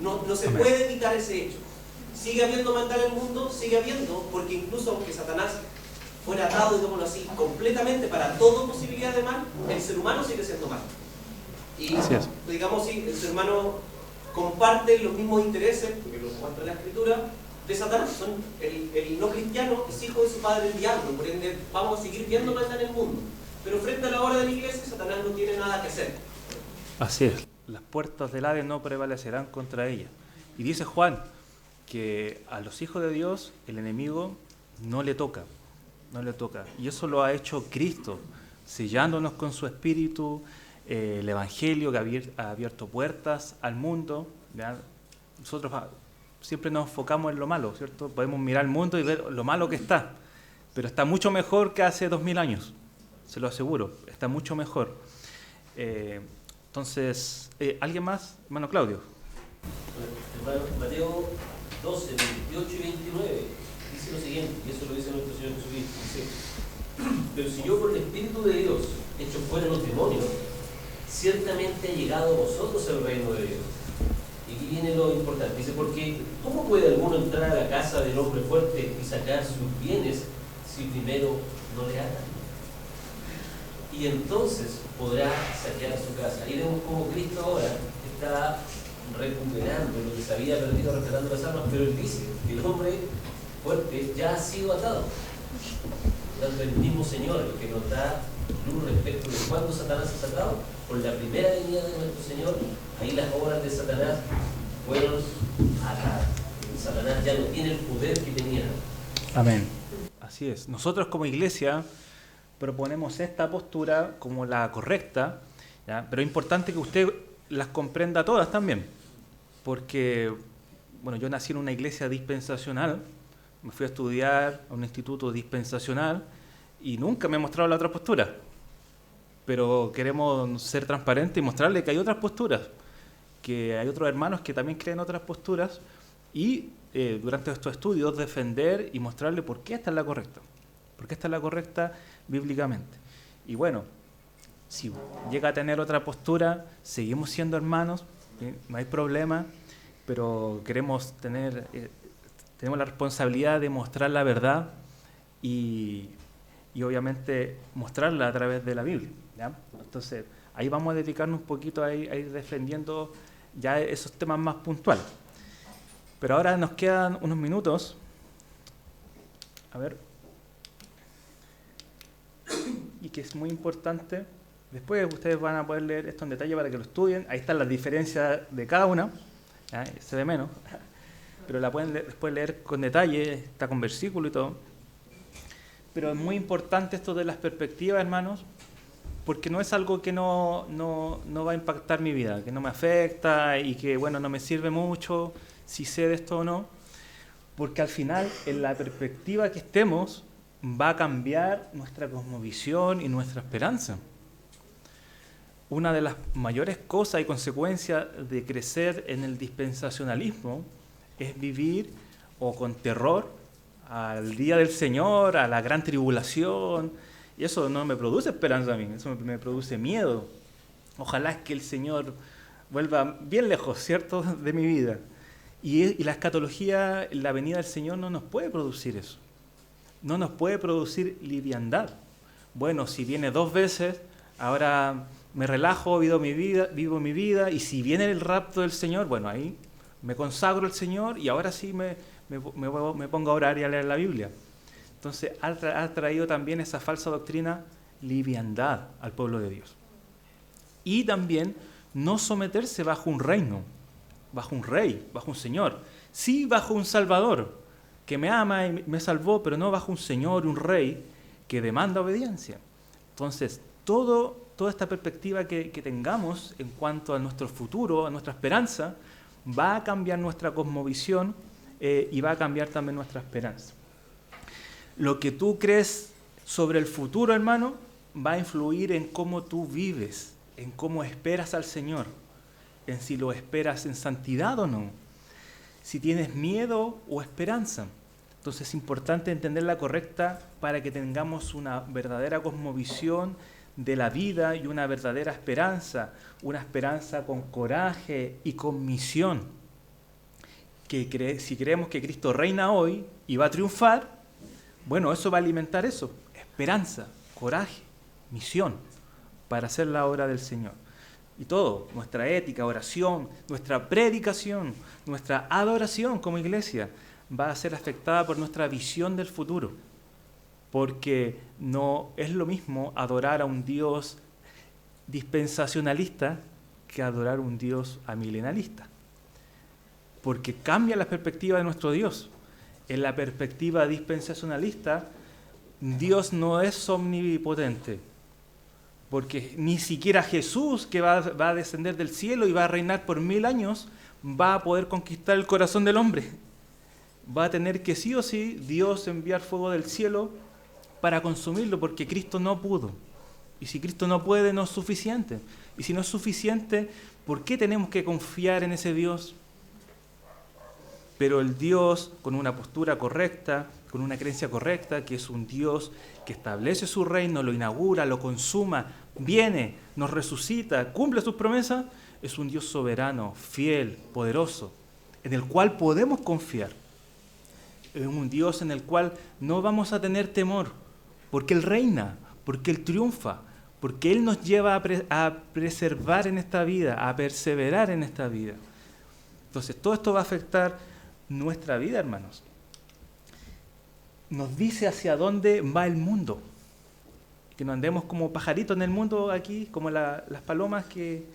No se Amén. puede evitar ese hecho. Sigue habiendo maldad en el mundo, sigue habiendo, porque incluso aunque Satanás fuera atado, digámoslo así, completamente para toda posibilidad de mal, el ser humano sigue siendo mal. Y Así es. digamos, sí, el ser humano comparte los mismos intereses, porque lo muestra la Escritura, de Satanás. El no cristiano es hijo de su padre el diablo, por ende vamos a seguir viendo maldad en el mundo. Pero frente a la obra de la iglesia, Satanás no tiene nada que hacer. Así es. Las puertas del Hades no prevalecerán contra ella. Y dice Juan que a los hijos de Dios el enemigo no le toca. No le toca. Y eso lo ha hecho Cristo, sellándonos con su espíritu, el Evangelio que ha abierto puertas al mundo. ¿Ya? Nosotros siempre nos enfocamos en lo malo, ¿cierto? Podemos mirar el mundo y ver lo malo que está, pero está mucho mejor que hace 2000 años, se lo aseguro, está mucho mejor. Entonces, ¿alguien más? Hermano Claudio. Hermano, Mateo 12, 28 y 29 dice lo siguiente, y eso lo dice nuestro Señor Jesucristo, dice: pero si yo por el Espíritu de Dios echo fuera los demonios, ciertamente ha llegado a vosotros el reino de Dios. Y aquí viene lo importante, dice: porque ¿cómo puede alguno entrar a la casa del hombre fuerte y sacar sus bienes si primero no le atan? Y entonces podrá saquear su casa. Y vemos cómo Cristo ahora está recuperando lo que se había perdido, rescatando las almas, pero él dice que el hombre fuerte ya ha sido atado. Por tanto, el mismo Señor el que nos da luz respecto de cuándo Satanás es atado, por la primera venida de nuestro Señor, ahí las obras de Satanás fueron atadas. Satanás ya no tiene el poder que tenía. Amén. Así es. Nosotros como iglesia proponemos esta postura como la correcta, ¿ya? Pero es importante que usted las comprenda todas también, porque, bueno, yo nací en una iglesia dispensacional, me fui a estudiar a un instituto dispensacional y nunca me he mostrado la otra postura, pero queremos ser transparentes y mostrarle que hay otras posturas, que hay otros hermanos que también creen otras posturas y durante estos estudios defender y mostrarle por qué esta es la correcta. Porque esta es la correcta bíblicamente. Y bueno, si llega a tener otra postura, seguimos siendo hermanos, no hay problema, pero queremos tenemos la responsabilidad de mostrar la verdad y obviamente mostrarla a través de la Biblia, ¿ya? Entonces, ahí vamos a dedicarnos un poquito a ir defendiendo ya esos temas más puntuales. Pero ahora nos quedan unos minutos. A ver. Y que es muy importante. Después ustedes van a poder leer esto en detalle para que lo estudien. Ahí están las diferencias de cada una. ¿Ya? Se ve menos. Pero la pueden después leer con detalle. Está con versículo y todo. Pero es muy importante esto de las perspectivas, hermanos, porque no es algo que no va a impactar mi vida, que no me afecta y que, bueno, no me sirve mucho si sé de esto o no. Porque al final, en la perspectiva que estemos, va a cambiar nuestra cosmovisión y nuestra esperanza. Una de las mayores cosas y consecuencias de crecer en el dispensacionalismo es vivir o con terror al día del Señor, a la gran tribulación, y eso no me produce esperanza a mí, eso me produce miedo. Ojalá que el Señor vuelva bien lejos, ¿cierto?, de mi vida. Y la escatología, la venida del Señor no nos puede producir eso. No nos puede producir liviandad. Bueno, si viene 2 veces, ahora me relajo, vivo mi vida, y si viene el rapto del Señor, bueno, ahí me consagro al Señor y ahora sí me pongo a orar y a leer la Biblia. Entonces ha traído también esa falsa doctrina liviandad al pueblo de Dios. Y también no someterse bajo un reino, bajo un rey, bajo un señor. Sí bajo un salvador que me ama y me salvó, pero no bajo un señor, un rey que demanda obediencia. Entonces, toda esta perspectiva que tengamos en cuanto a nuestro futuro, a nuestra esperanza, va a cambiar nuestra cosmovisión y va a cambiar también nuestra esperanza. Lo que tú crees sobre el futuro, hermano, va a influir en cómo tú vives, en cómo esperas al Señor, en si lo esperas en santidad o no, si tienes miedo o esperanza. Entonces es importante entenderla correcta para que tengamos una verdadera cosmovisión de la vida y una verdadera esperanza, una esperanza con coraje y con misión. Si creemos que Cristo reina hoy y va a triunfar, bueno, eso va a alimentar eso, esperanza, coraje, misión, para hacer la obra del Señor. Y todo, nuestra ética, oración, nuestra predicación, nuestra adoración como iglesia, va a ser afectada por nuestra visión del futuro. Porque no es lo mismo adorar a un Dios dispensacionalista que adorar a un Dios amilenalista. Porque cambia la perspectiva de nuestro Dios. En la perspectiva dispensacionalista, Dios no es omnipotente. Porque ni siquiera Jesús, que va a descender del cielo y va a reinar por 1000 años, va a poder conquistar el corazón del hombre. Va a tener que sí o sí Dios enviar fuego del cielo para consumirlo, porque Cristo no pudo. Y si Cristo no puede, no es suficiente. Y si no es suficiente, ¿por qué tenemos que confiar en ese Dios? Pero el Dios, con una postura correcta, con una creencia correcta, que es un Dios que establece su reino, lo inaugura, lo consuma, viene, nos resucita, cumple sus promesas, es un Dios soberano, fiel, poderoso, en el cual podemos confiar. Es un Dios en el cual no vamos a tener temor, porque Él reina, porque Él triunfa, porque Él nos lleva a preservar en esta vida, a perseverar en esta vida. Entonces, todo esto va a afectar nuestra vida, hermanos. Nos dice hacia dónde va el mundo. Que no andemos como pajaritos en el mundo aquí, como las palomas que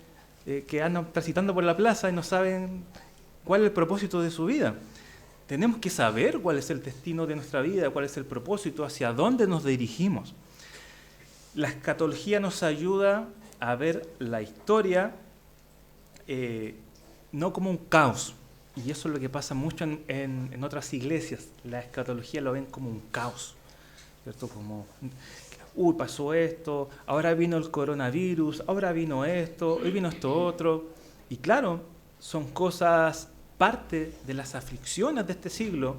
andan transitando por la plaza y no saben cuál es el propósito de su vida. Tenemos que saber cuál es el destino de nuestra vida, cuál es el propósito, hacia dónde nos dirigimos. La escatología nos ayuda a ver la historia no como un caos. Y eso es lo que pasa mucho en otras iglesias. La escatología lo ven como un caos, ¿cierto? Como, pasó esto, ahora vino el coronavirus, ahora vino esto, hoy vino esto otro. Y claro, son cosas, parte de las aflicciones de este siglo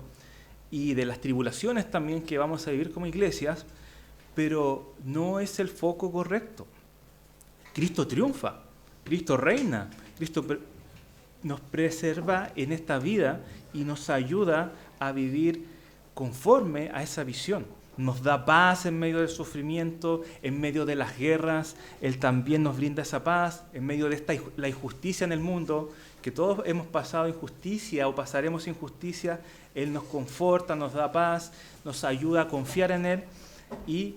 y de las tribulaciones también que vamos a vivir como iglesias, pero no es el foco correcto. Cristo triunfa, Cristo reina, Cristo nos preserva en esta vida y nos ayuda a vivir conforme a esa visión. Nos da paz en medio del sufrimiento, en medio de las guerras. Él también nos brinda esa paz en medio de la injusticia en el mundo, que todos hemos pasado injusticia o pasaremos injusticia. Él nos conforta, nos da paz, nos ayuda a confiar en Él y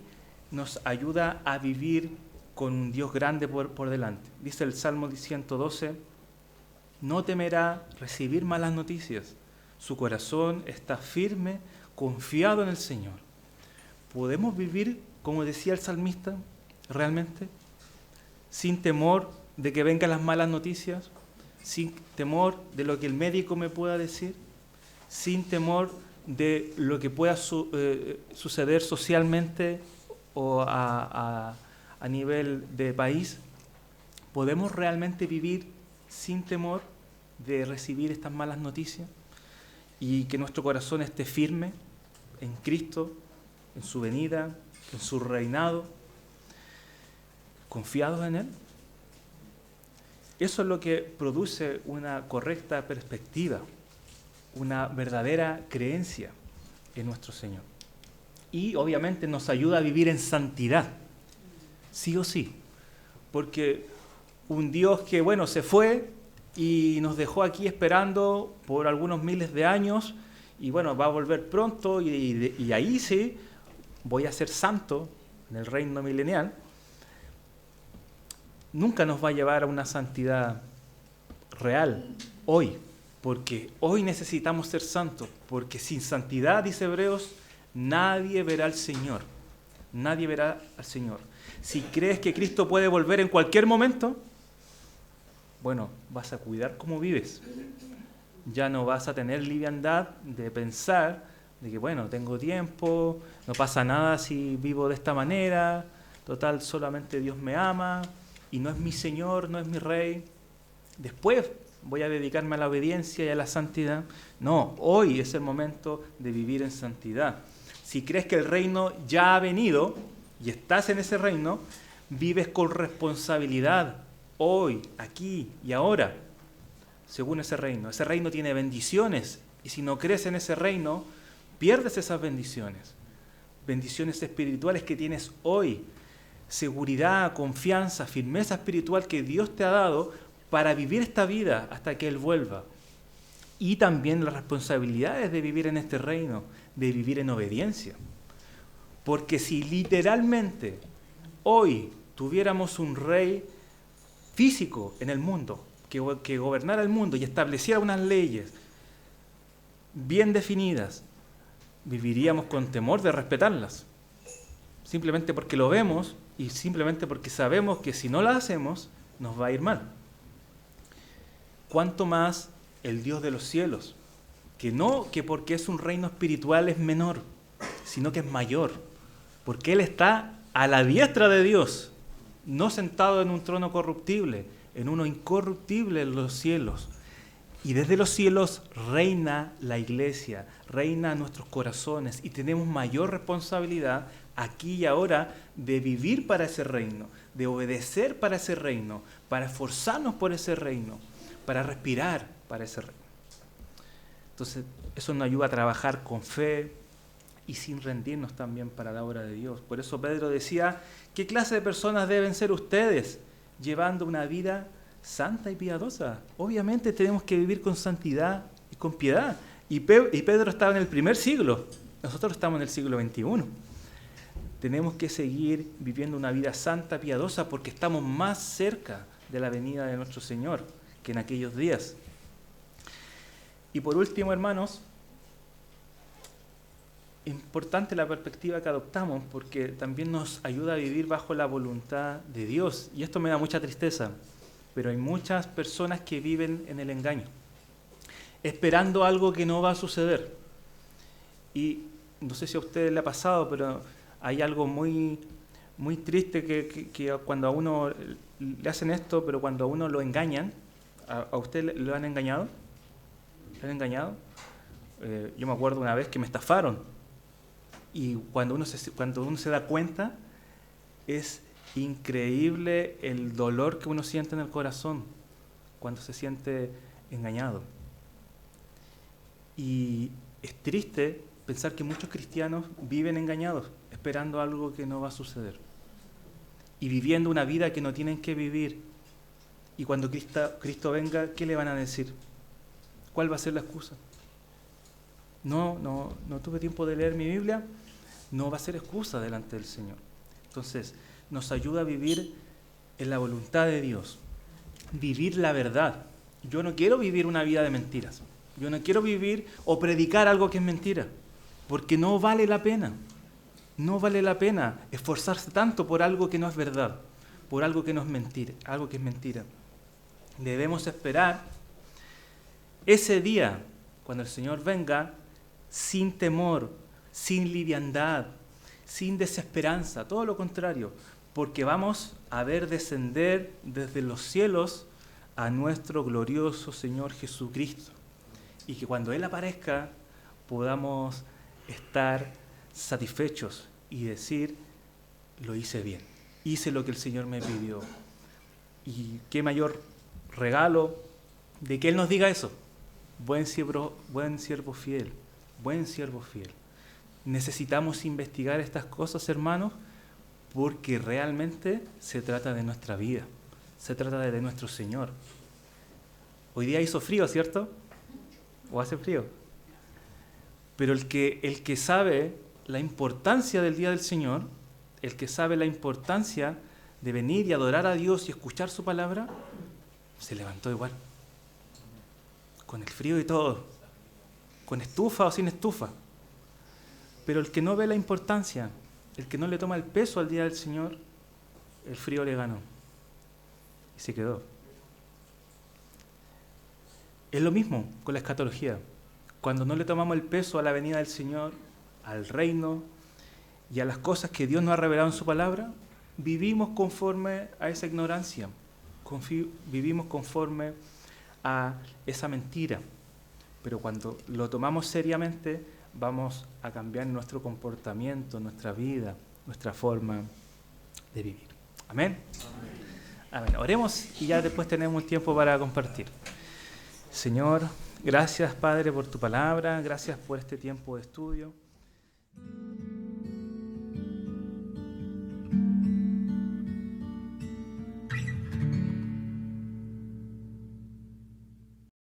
nos ayuda a vivir con un Dios grande por delante. Dice el Salmo 112, no temerá recibir malas noticias. Su corazón está firme, confiado en el Señor. ¿Podemos vivir, como decía el salmista, realmente? Sin temor de que vengan las malas noticias, sin temor de lo que el médico me pueda decir, sin temor de lo que pueda suceder socialmente o a nivel de país. ¿Podemos realmente vivir sin temor de recibir estas malas noticias y que nuestro corazón esté firme en Cristo, en su venida, en su reinado, confiados en Él? Eso es lo que produce una correcta perspectiva, una verdadera creencia en nuestro Señor. Y obviamente nos ayuda a vivir en santidad, sí o sí, porque un Dios que, se fue y nos dejó aquí esperando por algunos miles de años y va a volver pronto y ahí sí voy a ser santo en el reino milenial. Nunca nos va a llevar a una santidad real hoy, porque hoy necesitamos ser santos, porque sin santidad, dice Hebreos, nadie verá al Señor. Nadie verá al Señor. Si crees que Cristo puede volver en cualquier momento, vas a cuidar cómo vives. Ya no vas a tener liviandad de pensar de que, bueno, tengo tiempo, no pasa nada si vivo de esta manera, total, solamente Dios me ama y no es mi Señor, no es mi Rey. Después voy a dedicarme a la obediencia y a la santidad. No, hoy es el momento de vivir en santidad. Si crees que el reino ya ha venido y estás en ese reino, vives con responsabilidad hoy, aquí y ahora, según ese reino. Ese reino tiene bendiciones y si no crees en ese reino, pierdes esas bendiciones. Bendiciones espirituales que tienes hoy. Seguridad, confianza, firmeza espiritual que Dios te ha dado para vivir esta vida hasta que Él vuelva. Y también las responsabilidades de vivir en este reino, de vivir en obediencia. Porque si literalmente hoy tuviéramos un rey físico en el mundo, que gobernara el mundo y estableciera unas leyes bien definidas, viviríamos con temor de respetarlas. Simplemente porque lo vemos y simplemente porque sabemos que si no las hacemos, nos va a ir mal. ¿Cuánto más el Dios de los cielos? Que no que porque es un reino espiritual es menor, sino que es mayor. Porque Él está a la diestra de Dios, no sentado en un trono corruptible, en uno incorruptible en los cielos. Y desde los cielos reina la iglesia, reina nuestros corazones y tenemos mayor responsabilidad aquí y ahora de vivir para ese reino, de obedecer para ese reino, para esforzarnos por ese reino, para respirar para ese reino. Entonces, eso nos ayuda a trabajar con fe y sin rendirnos también para la obra de Dios. Por eso Pedro decía, ¿qué clase de personas deben ser ustedes llevando una vida santa y piadosa? Obviamente tenemos que vivir con santidad y con piedad. Y Pedro estaba en el primer siglo, nosotros estamos en el siglo XXI. Tenemos que seguir viviendo una vida santa, piadosa, porque estamos más cerca de la venida de nuestro Señor que en aquellos días. Y por último, hermanos, importante la perspectiva que adoptamos, porque también nos ayuda a vivir bajo la voluntad de Dios. Y esto me da mucha tristeza, pero hay muchas personas que viven en el engaño, esperando algo que no va a suceder. Y no sé si a ustedes le ha pasado, pero hay algo muy, muy triste que cuando a uno le hacen esto, pero cuando a uno lo engañan, ¿a usted lo han engañado? ¿Le han engañado? Yo me acuerdo una vez que me estafaron. Y cuando uno se da cuenta, es increíble el dolor que uno siente en el corazón cuando se siente engañado. Y es triste pensar que muchos cristianos viven engañados, esperando algo que no va a suceder. Y viviendo una vida que no tienen que vivir. Y cuando Cristo venga, ¿qué le van a decir? ¿Cuál va a ser la excusa? No tuve tiempo de leer mi Biblia. No va a ser excusa delante del Señor. Entonces, nos ayuda a vivir en la voluntad de Dios. Vivir la verdad. Yo no quiero vivir una vida de mentiras. Yo no quiero vivir o predicar algo que es mentira. Porque no vale la pena. No vale la pena esforzarse tanto por algo que no es verdad. Por algo que no es mentira. Algo que es mentira. Debemos esperar ese día, cuando el Señor venga, sin temor, sin liviandad, sin desesperanza, todo lo contrario, porque vamos a ver descender desde los cielos a nuestro glorioso Señor Jesucristo. Y que cuando Él aparezca podamos estar satisfechos y decir, lo hice bien, hice lo que el Señor me pidió. Y qué mayor regalo de que Él nos diga eso. Buen siervo fiel, buen siervo fiel. Necesitamos investigar estas cosas, hermanos, porque realmente se trata de nuestra vida, se trata de nuestro Señor. Hoy día hizo frío, ¿cierto? ¿O hace frío? Pero el que sabe la importancia del día del Señor, el que sabe la importancia de venir y adorar a Dios y escuchar su palabra, se levantó igual. Con el frío y todo, con estufa o sin estufa. Pero el que no ve la importancia, el que no le toma el peso al día del Señor, el frío le ganó y se quedó. Es lo mismo con la escatología. Cuando no le tomamos el peso a la venida del Señor, al reino y a las cosas que Dios nos ha revelado en su palabra, vivimos conforme a esa ignorancia, vivimos conforme a esa mentira. Pero cuando lo tomamos seriamente, vamos a cambiar nuestro comportamiento, nuestra vida, nuestra forma de vivir. Amén. Amén. Oremos y ya después tenemos un tiempo para compartir. Señor, gracias Padre por tu palabra, gracias por este tiempo de estudio.